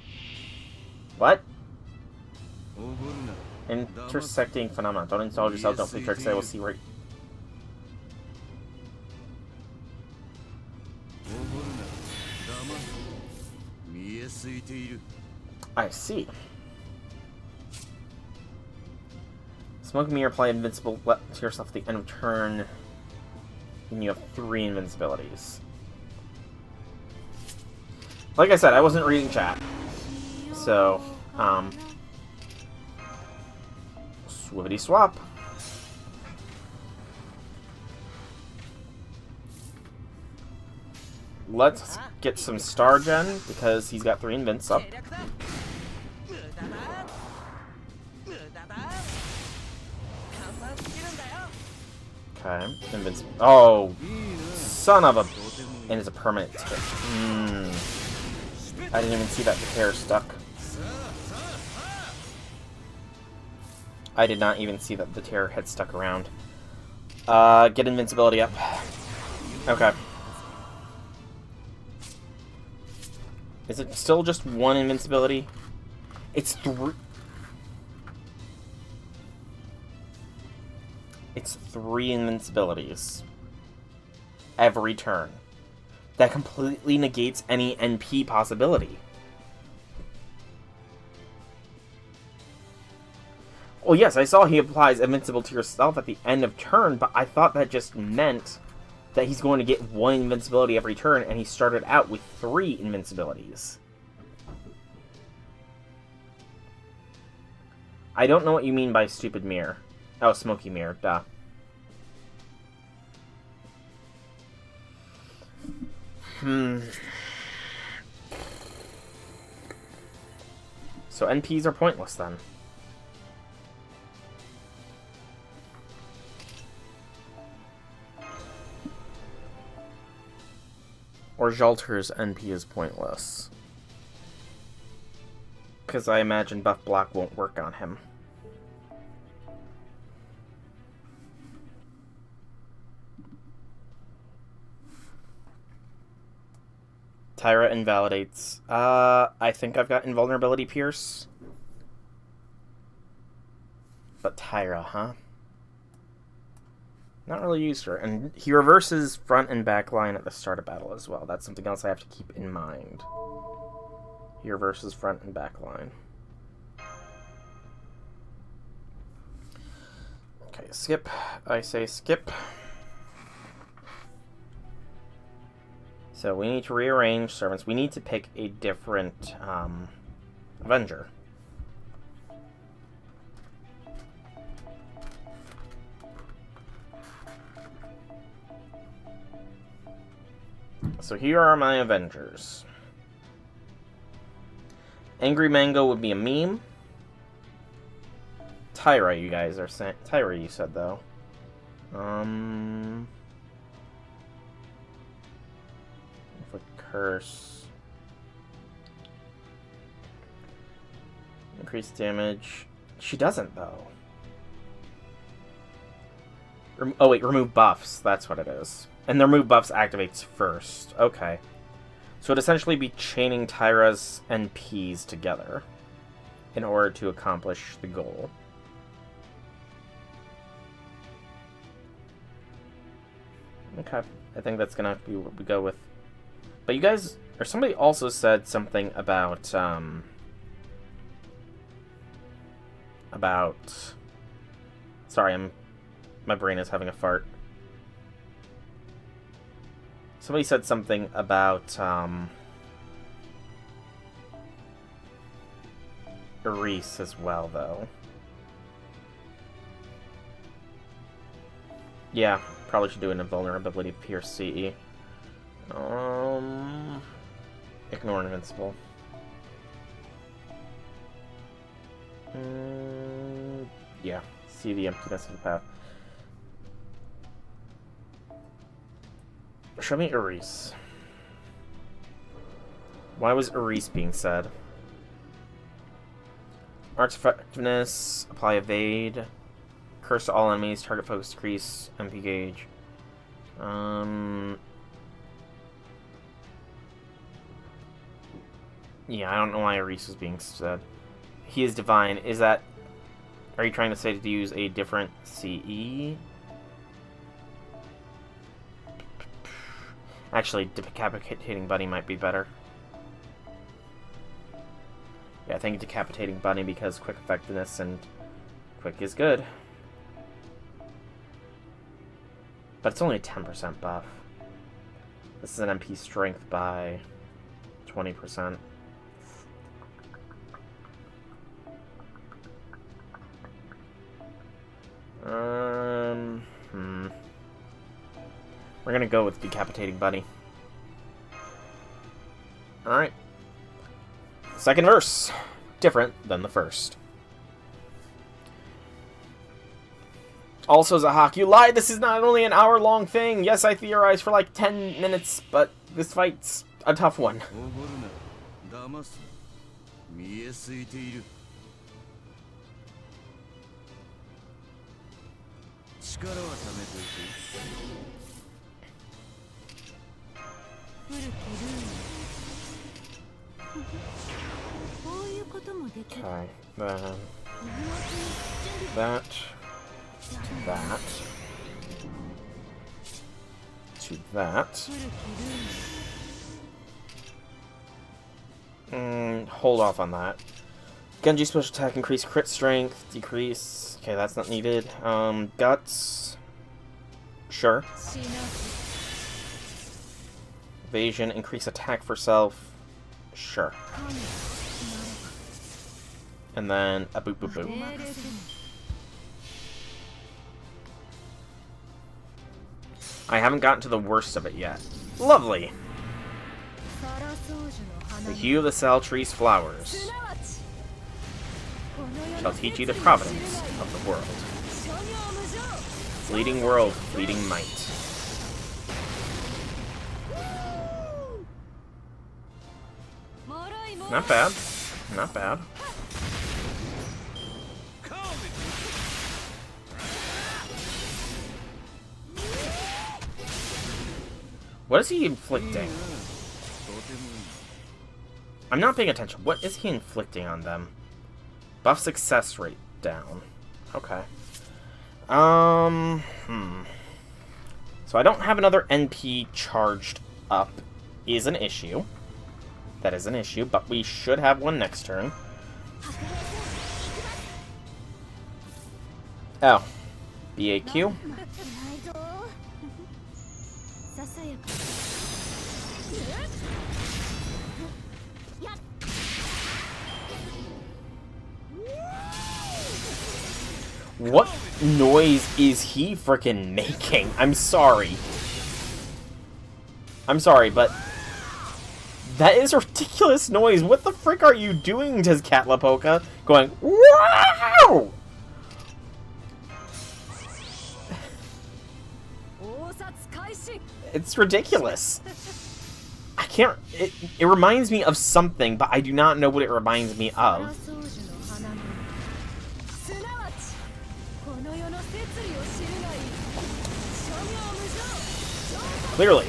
What? Intersecting phenomena. Don't install yourself, don't play tricks, I will see right. I see. Smoke me or apply invincible to yourself at the end of turn. And you have 3 invincibilities. Like I said, I wasn't reading chat. So, swibbity swap. Let's get some Star Gen, because he's got 3 invints up. Okay, invints. Oh, son of a. And it's a permanent tip. I didn't even see that the hair stuck. I did not even see that the tear had stuck around. Get invincibility up. Okay. Is it still just 1 invincibility? It's 3. It's 3 invincibilities. Every turn. That completely negates any NP possibility. Well, yes, I saw he applies invincible to yourself at the end of turn, but I thought that just meant that he's going to get 1 invincibility every turn, and he started out with 3 invincibilities. I don't know what you mean by stupid mirror. Oh, smoky mirror, duh. So NPs are pointless then. Or Jalter's NP is pointless. Because I imagine buff block won't work on him. Tyra invalidates. I think I've got invulnerability pierce. But Tyra, huh? Not really used her. And he reverses front and back line at the start of battle as well. That's something else I have to keep in mind. He reverses front and back line. Okay, skip. I say skip. So we need to rearrange servants. We need to pick a different Avenger. So here are my Avengers. Angry Mango would be a meme. Tyra, you guys are saying. Tyra, you said, though. Curse. Increase damage. She doesn't, though. Oh, wait, remove buffs. That's what it is. And the remove buffs activates first. Okay. So it'd essentially be chaining Tyra's NPs together in order to accomplish the goal. Okay. I think that's gonna have to be what we go with. But you guys, or somebody also said something about, sorry, my brain is having a fart. Somebody said something about, Reese as well, though. Yeah, probably should do an invulnerability pierce CE. Ignore invincible. Yeah, see the emptiness of the path. Show me Reese. Why was Reese being said? Arc's effectiveness, apply evade, curse to all enemies, target focus decrease, MP gauge. Yeah, I don't know why Reese is being said. He is divine. Is that... Are you trying to say to use a different CE? Actually, Decapitating Bunny might be better. Yeah, I think Decapitating Bunny because quick effectiveness and quick is good. But it's only a 10% buff. This is an MP strength by 20%. We're gonna go with Decapitating Bunny. Alright. Second verse. Different than the first. Also, Zahak, you lied! This is not only an hour-long thing! Yes, I theorized for like 10 minutes, but this fight's a tough one. Okay, then that to that. Hold off on that. Genji special attack, increase crit strength, decrease. Okay, that's not needed. Guts. Sure. Evasion, increase attack for self. Sure. And then a boop boop boop. I haven't gotten to the worst of it yet. Lovely! The hue of the cell tree's flowers shall teach you the providence of the world. Fleeting world, fleeting might. Not bad. Not bad. What is he inflicting? I'm not paying attention. What is he inflicting on them? Buff success rate down. Okay. So I don't have another NP charged up is an issue. That is an issue, but we should have one next turn. Oh. BAQ. What noise is he frickin' making? I'm sorry. I'm sorry, but that is a ridiculous noise. What the frick are you doing, to Catlapoca? Going, wow! It's ridiculous. I can't... It reminds me of something, but I do not know what it reminds me of. Clearly.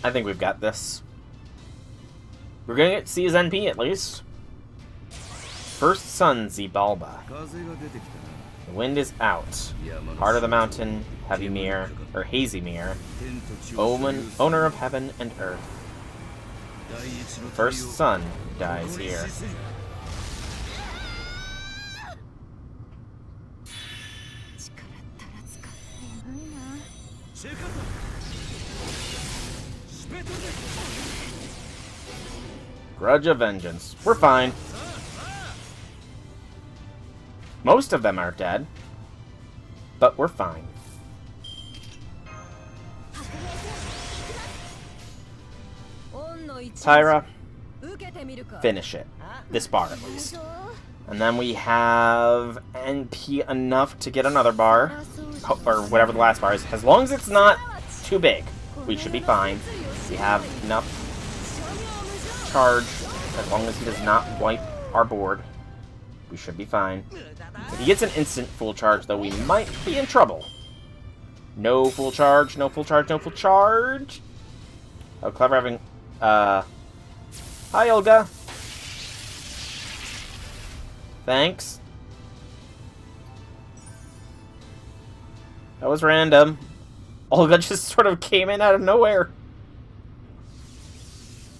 I think we've got this. We're gonna see his NP at least. First Sun, Zibalba. The wind is out. Heart of the mountain, Heavy Mirror, or Hazy Mirror. Owner of heaven and earth. First Sun dies here. Grudge of Vengeance. We're fine. Most of them are dead, but we're fine. Tyra, finish it. This bar, at least. And then we have NP enough to get another bar, or whatever the last bar is. As long as it's not too big, we should be fine. We have enough charge, as long as he does not wipe our board. We should be fine. If he gets an instant full charge, though, we might be in trouble. No full charge, no full charge, no full charge. Oh, clever having... Hi, Olga. Thanks. That was random. Olga just sort of came in out of nowhere.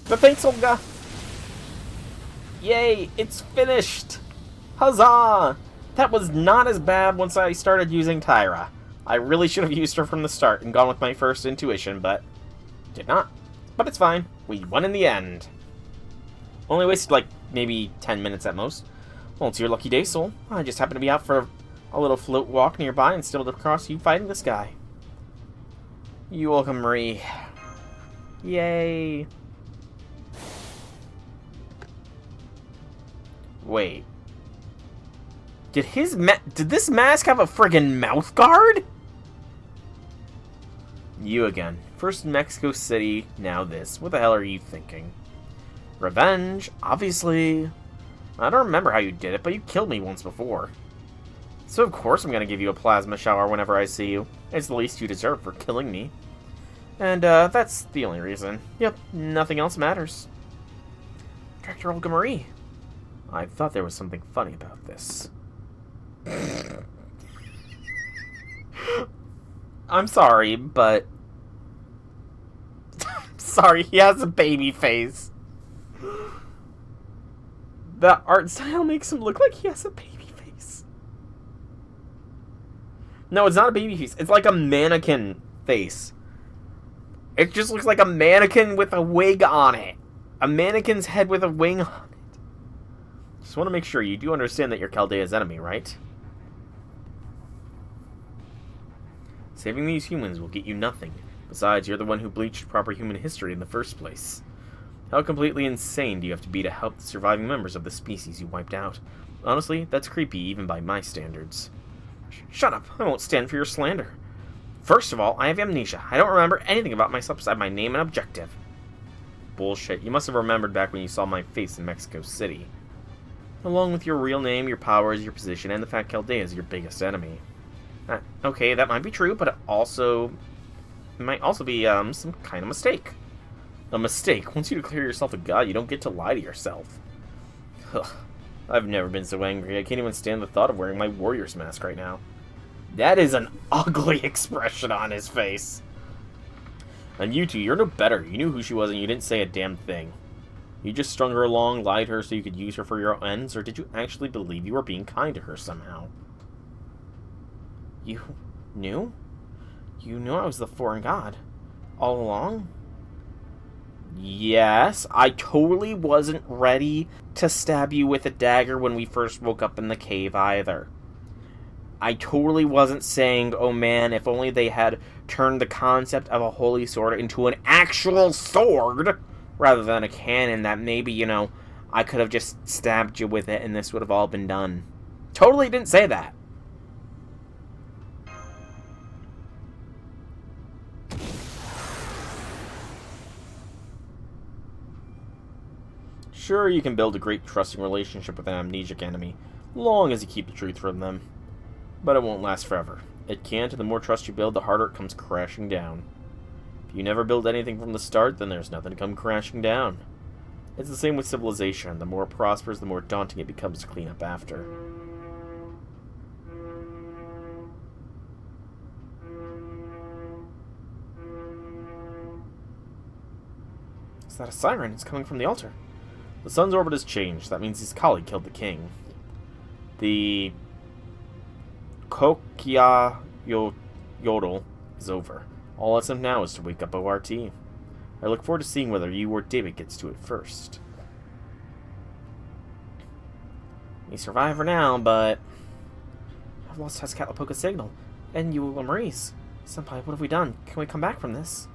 But thanks, Olga. Yay, it's finished. Huzzah! That was not as bad once I started using Tyra. I really should have used her from the start and gone with my first intuition, but did not. But it's fine. We won in the end. Only wasted, like, maybe 10 minutes at most. Well, it's your lucky day, Soul. I just happened to be out for a little float walk nearby and stumbled across you fighting this guy. You welcome, Marie. Yay. Wait. Did this mask have a friggin' mouth guard? You again. First Mexico City, now this. What the hell are you thinking? Revenge? Obviously. I don't remember how you did it, but you killed me once before. So of course I'm gonna give you a plasma shower whenever I see you. It's the least you deserve for killing me. And, that's the only reason. Yep, nothing else matters. Director Olga Marie. I thought there was something funny about this. I'm sorry, but... sorry, he has a baby face. The art style makes him look like he has a baby face. No, it's not a baby face. It's like a mannequin face. It just looks like a mannequin with a wig on it. A mannequin's head with a wing on it. Just want to make sure you do understand that you're Chaldea's enemy, right? Saving these humans will get you nothing. Besides, you're the one who bleached proper human history in the first place. How completely insane do you have to be to help the surviving members of the species you wiped out? Honestly, that's creepy even by my standards. Shut up. I won't stand for your slander. First of all, I have amnesia. I don't remember anything about myself besides my name and objective. Bullshit. You must have remembered back when you saw my face in Mexico City. Along with your real name, your powers, your position, and the fact Chaldea is your biggest enemy. Okay, that might be true, but it might also be some kind of mistake. A mistake? Once you declare yourself a god, you don't get to lie to yourself. Ugh. I've never been so angry. I can't even stand the thought of wearing my warrior's mask right now. That is an ugly expression on his face. And you two, you're no better. You knew who she was and you didn't say a damn thing. You just strung her along, lied to her so you could use her for your own ends, or did you actually believe you were being kind to her somehow? You knew? You knew I was the foreign god? All along? Yes, I totally wasn't ready to stab you with a dagger when we first woke up in the cave either. I totally wasn't saying, oh man, if only they had turned the concept of a holy sword into an actual sword, rather than a cannon, that maybe, you know, I could have just stabbed you with it and this would have all been done. Totally didn't say that. Sure, you can build a great trusting relationship with an amnesiac enemy, long as you keep the truth from them. But it won't last forever. It can't, and the more trust you build, the harder it comes crashing down. If you never build anything from the start, then there's nothing to come crashing down. It's the same with civilization. The more it prospers, the more daunting it becomes to clean up after. Is that a siren? It's coming from the altar. The sun's orbit has changed. That means his colleague killed the king. The Kokya Yodel is over. All that's left now is to wake up ORT. I look forward to seeing whether you or David gets to it first. We survive for now, but I've lost Tezcatlipoca's signal. And you, Maurice. Senpai, what have we done? Can we come back from this?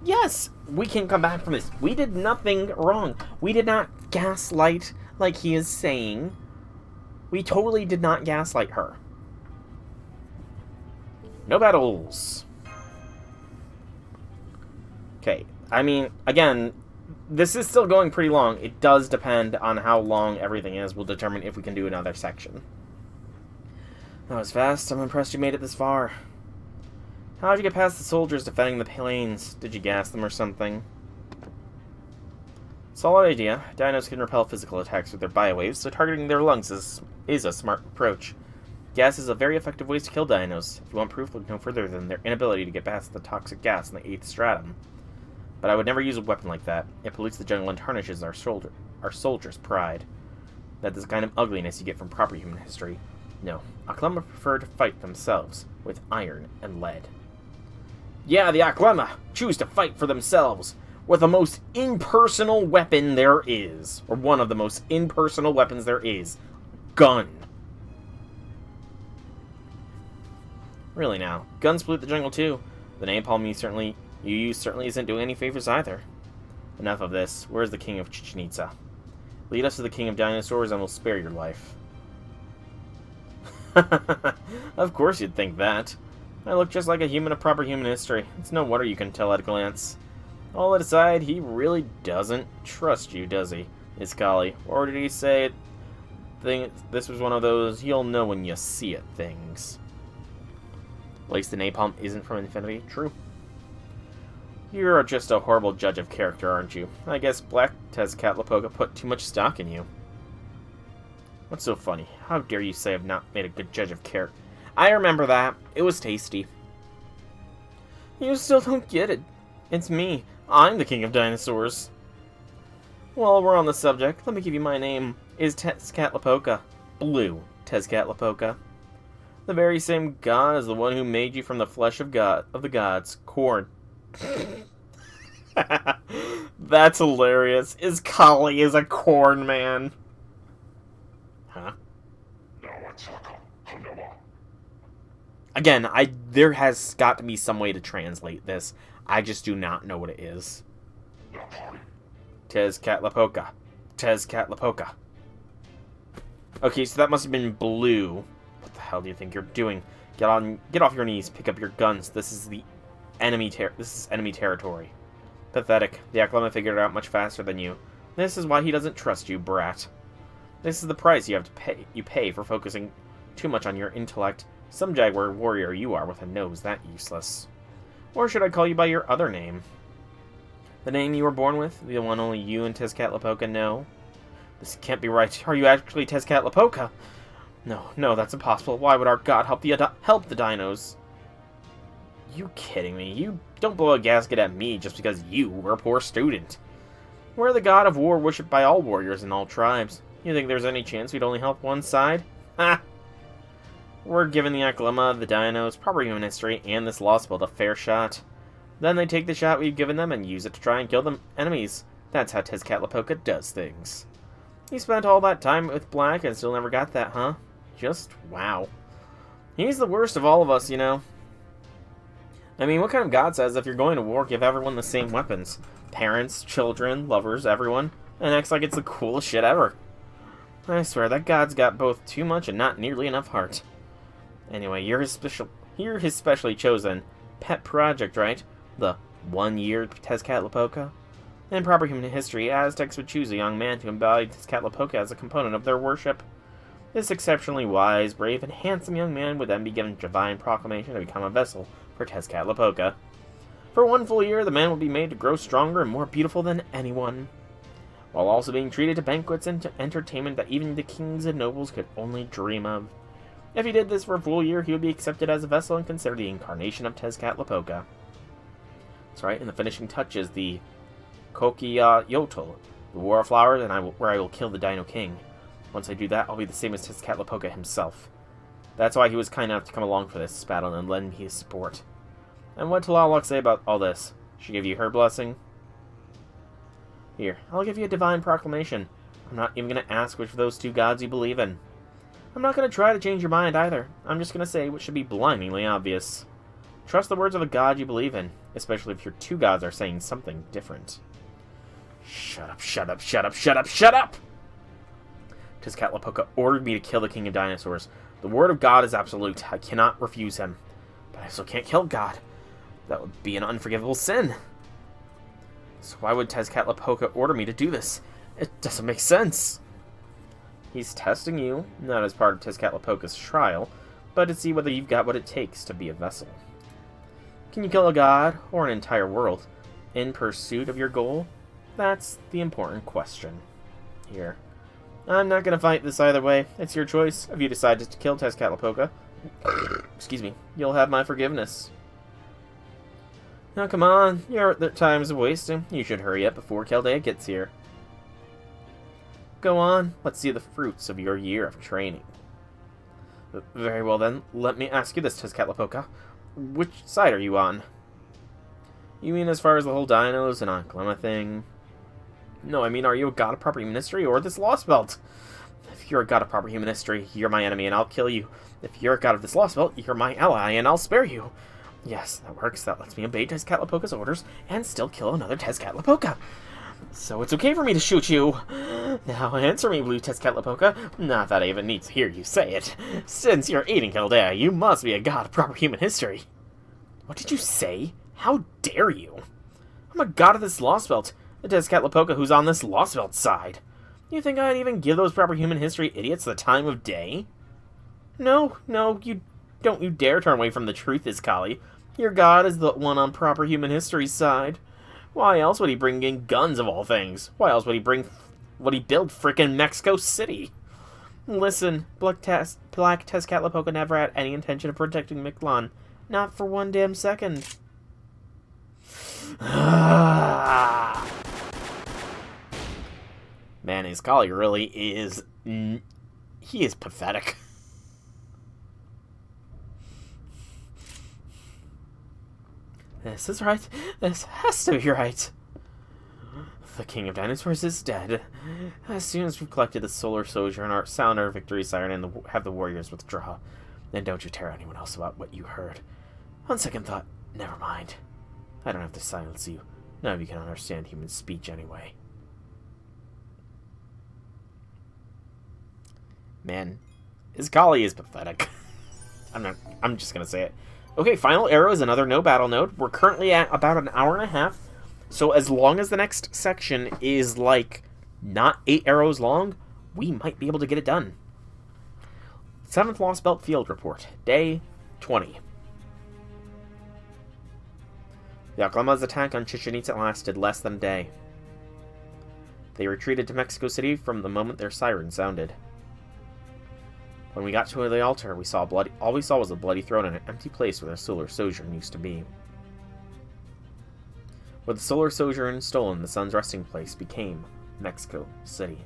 Yes, we can come back from this. We did nothing wrong. We did not gaslight like he is saying. We totally did not gaslight her. No battles. Okay, I mean, again, this is still going pretty long. It does depend on how long everything is. We'll determine if we can do another section. That was fast. I'm impressed you made it this far. How'd you get past the soldiers defending the plains? Did you gas them or something? Solid idea. Dinos can repel physical attacks with their biowaves, so targeting their lungs is a smart approach. Gas is a very effective way to kill dinos. If you want proof, look no further than their inability to get past the toxic gas in the 8th stratum. But I would never use a weapon like that. It pollutes the jungle and tarnishes our soldiers' pride. That's the kind of ugliness you get from proper human history. No, Aklama prefer to fight themselves with iron and lead. Yeah, the Aklama choose to fight for themselves with the most impersonal weapon there is. Or one of the most impersonal weapons there is. Gun. Really now. Guns pollute the jungle too. The napalm you use certainly isn't doing any favors either. Enough of this. Where's the king of Chichen Itza? Lead us to the king of dinosaurs and we'll spare your life. Of course you'd think that. I look just like a human of proper human history. It's no wonder you can tell at a glance. All that aside, he really doesn't trust you, does he? Iskali. Or did he say this was one of those you'll know when you see it things? At least the napalm isn't from infinity. True. You're just a horrible judge of character, aren't you? I guess Black Tezcatlipoca put too much stock in you. What's so funny? How dare you say I've not made a good judge of character? I remember that. It was tasty. You still don't get it. It's me. I'm the king of dinosaurs. While we're on the subject, let me give you my name. Is Tezcatlipoca. Blue Tezcatlipoca. The very same god as the one who made you from the flesh of the gods. Corn. That's hilarious. Iskali is a corn man. Huh? Again, there has got to be some way to translate this. I just do not know what it is. Tezcatlipoca. Tezcatlipoca. Okay, so that must have been blue. What the hell do you think you're doing? Get off your knees, pick up your guns. This is enemy territory. Pathetic. The Acclama figured it out much faster than you. This is why he doesn't trust you, brat. This is the price you have to pay. You pay for focusing too much on your intellect. Some Jaguar warrior you are with a nose that useless. Or should I call you by your other name? The name you were born with? The one only you and Tezcatlipoca know? This can't be right. Are you actually Tezcatlipoca? No, that's impossible. Why would our god help the dinos? You kidding me? You don't blow a gasket at me just because you were a poor student. We're the god of war worshipped by all warriors and all tribes. You think there's any chance we'd only help one side? Ha! We're giving the Acclama, the dinos, proper human history, and this Lostbelt a fair shot. Then they take the shot we've given them and use it to try and kill them enemies. That's how Tezcatlipoca does things. He spent all that time with Black and still never got that, huh? Just wow. He's the worst of all of us, you know. I mean, what kind of god says if you're going to war, give everyone the same weapons? Parents, children, lovers, everyone, and acts like it's the coolest shit ever. I swear, that god's got both too much and not nearly enough heart. Anyway, you're his specially chosen pet project, right? The 1 year Tezcatlipoca? In proper human history, Aztecs would choose a young man to embody Tezcatlipoca as a component of their worship. This exceptionally wise, brave, and handsome young man would then be given divine proclamation to become a vessel for Tezcatlipoca. For 1 full year, the man would be made to grow stronger and more beautiful than anyone, while also being treated to banquets and to entertainment that even the kings and nobles could only dream of. If he did this for a full year, he would be accepted as a vessel and considered the incarnation of Tezcatlipoca. That's right, and the finishing touch is the Koki-Yotl, the War of Flowers, and where I will kill the Dino King. Once I do that, I'll be the same as Tezcatlipoca himself. That's why he was kind enough to come along for this battle and lend me his support. And what did Tlaloc say about all this? She gave you her blessing? Here, I'll give you a divine proclamation. I'm not even going to ask which of those 2 gods you believe in. I'm not going to try to change your mind either. I'm just going to say what should be blindingly obvious. Trust the words of a god you believe in, especially if your 2 gods are saying something different. Shut up, shut up, shut up, shut up, shut up! Tezcatlipoca ordered me to kill the King of Dinosaurs. The word of God is absolute. I cannot refuse him. But I still can't kill God. That would be an unforgivable sin. So why would Tezcatlipoca order me to do this? It doesn't make sense. He's testing you, not as part of Tezcatlipoca's trial, but to see whether you've got what it takes to be a vessel. Can you kill a god, or an entire world, in pursuit of your goal? That's the important question. Here. I'm not going to fight this either way. It's your choice. If you decide to kill Tezcatlipoca, excuse me, you'll have my forgiveness. Now come on, your time's wasting. You should hurry up before Chaldea gets here. Go on, let's see the fruits of your year of training. Very well then, let me ask you this, Tezcatlipoca. Which side are you on? You mean as far as the whole dinos and Acclama thing? No, I mean, are you a god of proper human history or this Lostbelt? If you're a god of proper human history, you're my enemy and I'll kill you. If you're a god of this Lostbelt, you're my ally and I'll spare you. Yes, that works. That lets me obey Tezcatlipoca's orders and still kill another Tezcatlipoca. So it's okay for me to shoot you. Now answer me, Blue Tezcatlipoca. Not that I even need to hear you say it. Since you're eating Chaldea, you must be a god of proper human history. What did you say? How dare you? I'm a god of this Lostbelt. The Tezcatlipoca who's on this Lostbelt side. You think I'd even give those proper human history idiots the time of day? No, you don't you dare turn away from the truth, Iskali. Your god is the one on proper human history's side. Why else would he bring in guns of all things? Why else would he build frickin' Mexico City? Listen, Black Tezcatlipoca never had any intention of protecting Mictlan. Not for 1 damn second. Man, Iskali really is... he is pathetic. This is right. This has to be right. The King of Dinosaurs is dead. As soon as we've collected the Solar Soldier and sound our victory siren and have the warriors withdraw, then don't you tell anyone else about what you heard. On second thought, never mind. I don't have to silence you. None of you can understand human speech anyway. Man, Iskali is pathetic. I'm just gonna say it. Okay, final arrow is another no battle node. We're currently at about an hour and a half. So as long as the next section is like not 8 arrows long, we might be able to get it done. 7th Lostbelt Field Report, Day 20. The Aklama's attack on Chichen Itza lasted less than a day. They retreated to Mexico City from the moment their siren sounded. When we got to the altar, all we saw was a bloody throne and an empty place where the solar sojourn used to be. With the solar sojourn stolen, the sun's resting place became Mexico City.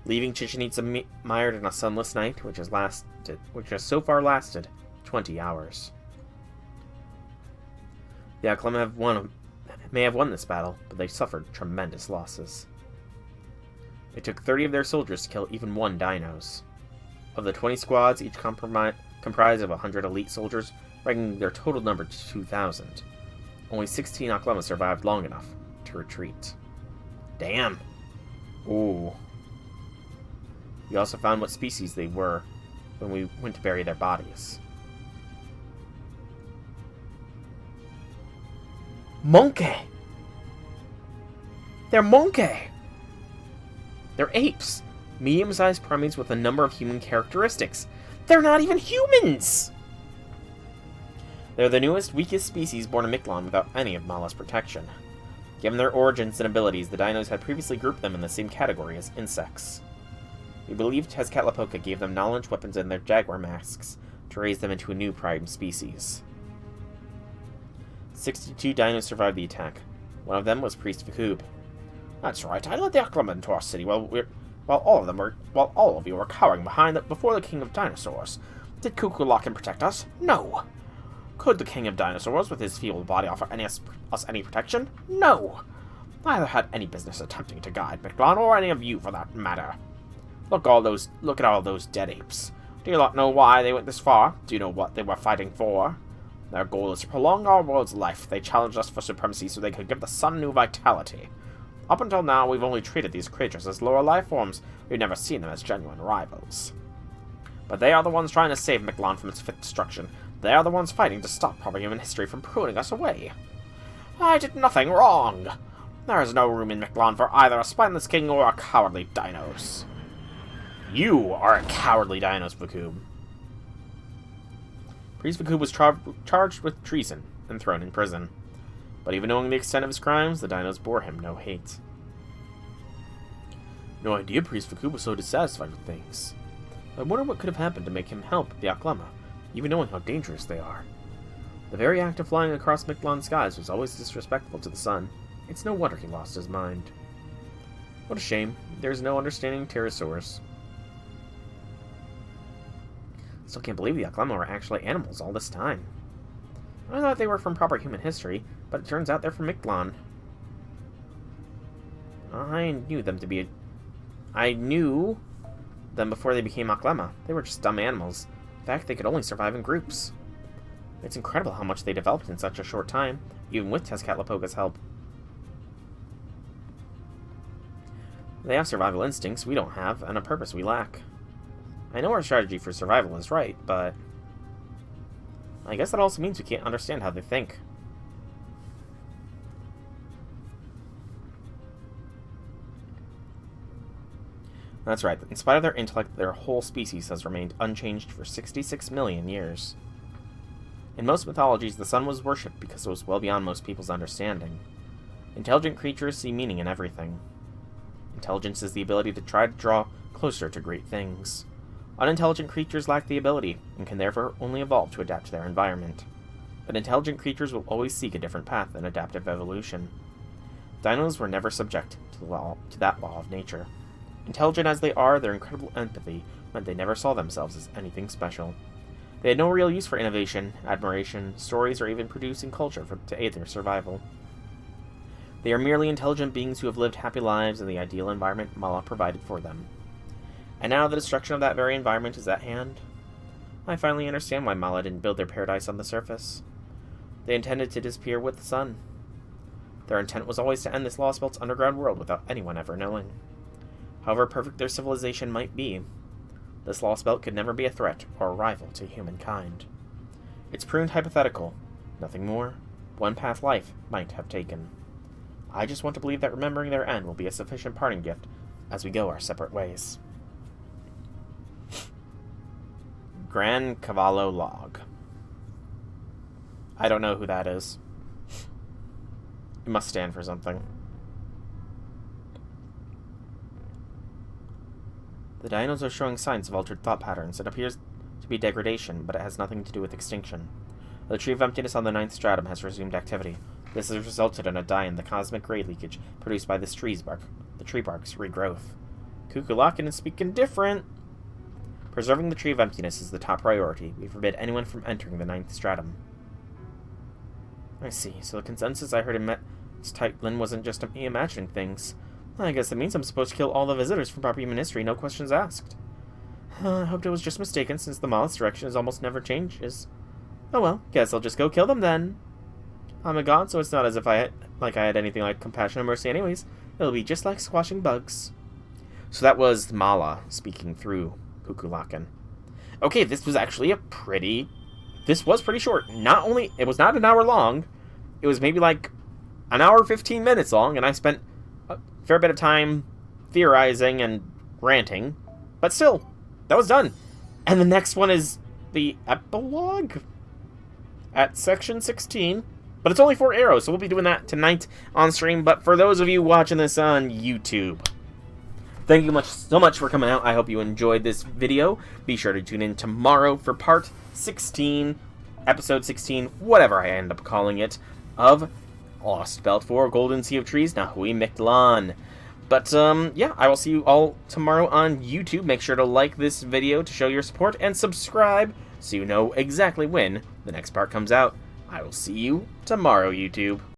Leaving Chichen Itza mired in a sunless night, which has so far lasted 20 hours. The Aklama may have won this battle, but they suffered tremendous losses. It took 30 of their soldiers to kill even 1 dinos. Of the 20 squads, each comprised of 100 elite soldiers, bringing their total number to 2,000. Only 16 Aklama survived long enough to retreat. Damn! Ooh. We also found what species they were when we went to bury their bodies. Monkey! They're monkey! They're apes! Medium-sized primates with a number of human characteristics. They're not even humans! They're the newest, weakest species born in Mictlan without any of Mala's protection. Given their origins and abilities, the dinos had previously grouped them in the same category as insects. We believe Tezcatlipoca gave them knowledge, weapons, and their jaguar masks to raise them into a new prime species. 62 dinos survived the attack. One of them was Priest Vakub. That's right, I led the Aklama into our city while all of you were cowering before the King of Dinosaurs. Did Kukulak protect us? No. Could the King of Dinosaurs, with his feeble body, offer us any protection? No. Neither had any business attempting to guide Mictlan, or any of you for that matter. Look at all those dead apes. Do you not know why they went this far? Do you know what they were fighting for? Their goal is to prolong our world's life. They challenged us for supremacy so they could give the sun new vitality. Up until now, we've only treated these creatures as lower life forms. We've never seen them as genuine rivals. But they are the ones trying to save Mictlan from its fifth destruction. They are the ones fighting to stop proper human history from pruning us away. I did nothing wrong. There is no room in Mictlan for either a spineless king or a cowardly dinos. You are a cowardly dinos, Vakub. Priest Vakub was charged with treason and thrown in prison. But even knowing the extent of his crimes, the dinos bore him no hate. No idea Priest Vakub was so dissatisfied with things. I wonder what could have happened to make him help the Aklama, even knowing how dangerous they are. The very act of flying across Mictlan's skies was always disrespectful to the sun. It's no wonder he lost his mind. What a shame. There's no understanding pterosaurs. Still can't believe the Aklama were actually animals all this time. I thought they were from proper human history, but it turns out they're from Mictlan. I knew them before they became Aklama. They were just dumb animals. In fact, they could only survive in groups. It's incredible how much they developed in such a short time, even with Tezcatlipoca's help. They have survival instincts we don't have, and a purpose we lack. I know our strategy for survival is right, but I guess that also means we can't understand how they think. That's right, in spite of their intellect, their whole species has remained unchanged for 66 million years. In most mythologies, the sun was worshipped because it was well beyond most people's understanding. Intelligent creatures see meaning in everything. Intelligence is the ability to try to draw closer to great things. Unintelligent creatures lack the ability, and can therefore only evolve to adapt to their environment. But intelligent creatures will always seek a different path in adaptive evolution. Dinos were never subject to that law of nature. Intelligent as they are, their incredible empathy meant they never saw themselves as anything special. They had no real use for innovation, admiration, stories, or even producing culture to aid their survival. They are merely intelligent beings who have lived happy lives in the ideal environment Mala provided for them. And now the destruction of that very environment is at hand. I finally understand why Mala didn't build their paradise on the surface. They intended to disappear with the sun. Their intent was always to end this Lostbelt's underground world without anyone ever knowing. However perfect their civilization might be, This Lostbelt could never be a threat or a rival to humankind. It's pruned hypothetical. Nothing more. One path life might have taken. I just want to believe that remembering their end will be a sufficient parting gift as we go our separate ways. Gran Cavallo Log. I don't know who that is. It must stand for something. The dinos are showing signs of altered thought patterns. It appears to be degradation, but it has nothing to do with extinction. The tree of emptiness on the 9th stratum has resumed activity. This has resulted in a dye in the cosmic ray leakage produced by this tree's bark. The tree bark's regrowth. Kukulakan is speaking different. Preserving the tree of emptiness is the top priority. We forbid anyone from entering the 9th stratum. I see. So the consensus I heard in Mictlan wasn't just me imagining things. Well, I guess that means I'm supposed to kill all the visitors from proper human history, no questions asked. I hoped I was just mistaken, since the Mollusk's direction is almost never changes. Oh well, guess I'll just go kill them then. I'm a god, so it's not as if I had anything like compassion or mercy anyways. It'll be just like squashing bugs. So that was Mala speaking through Kukulakan. Okay, this was actually pretty short. It was not an hour long. It was maybe like an hour 15 minutes long, and I spent a fair bit of time theorizing and ranting. But still, that was done. And the next one is the epilogue at section 16. But it's only 4 arrows, so we'll be doing that tonight on stream. But for those of you watching this on YouTube, thank you so much for coming out. I hope you enjoyed this video. Be sure to tune in tomorrow for part 16, episode 16, whatever I end up calling it, of Lostbelt 4, Golden Sea of Trees, Nahui Mictlan. But, yeah, I will see you all tomorrow on YouTube. Make sure to like this video to show your support, and subscribe so you know exactly when the next part comes out. I will see you tomorrow, YouTube.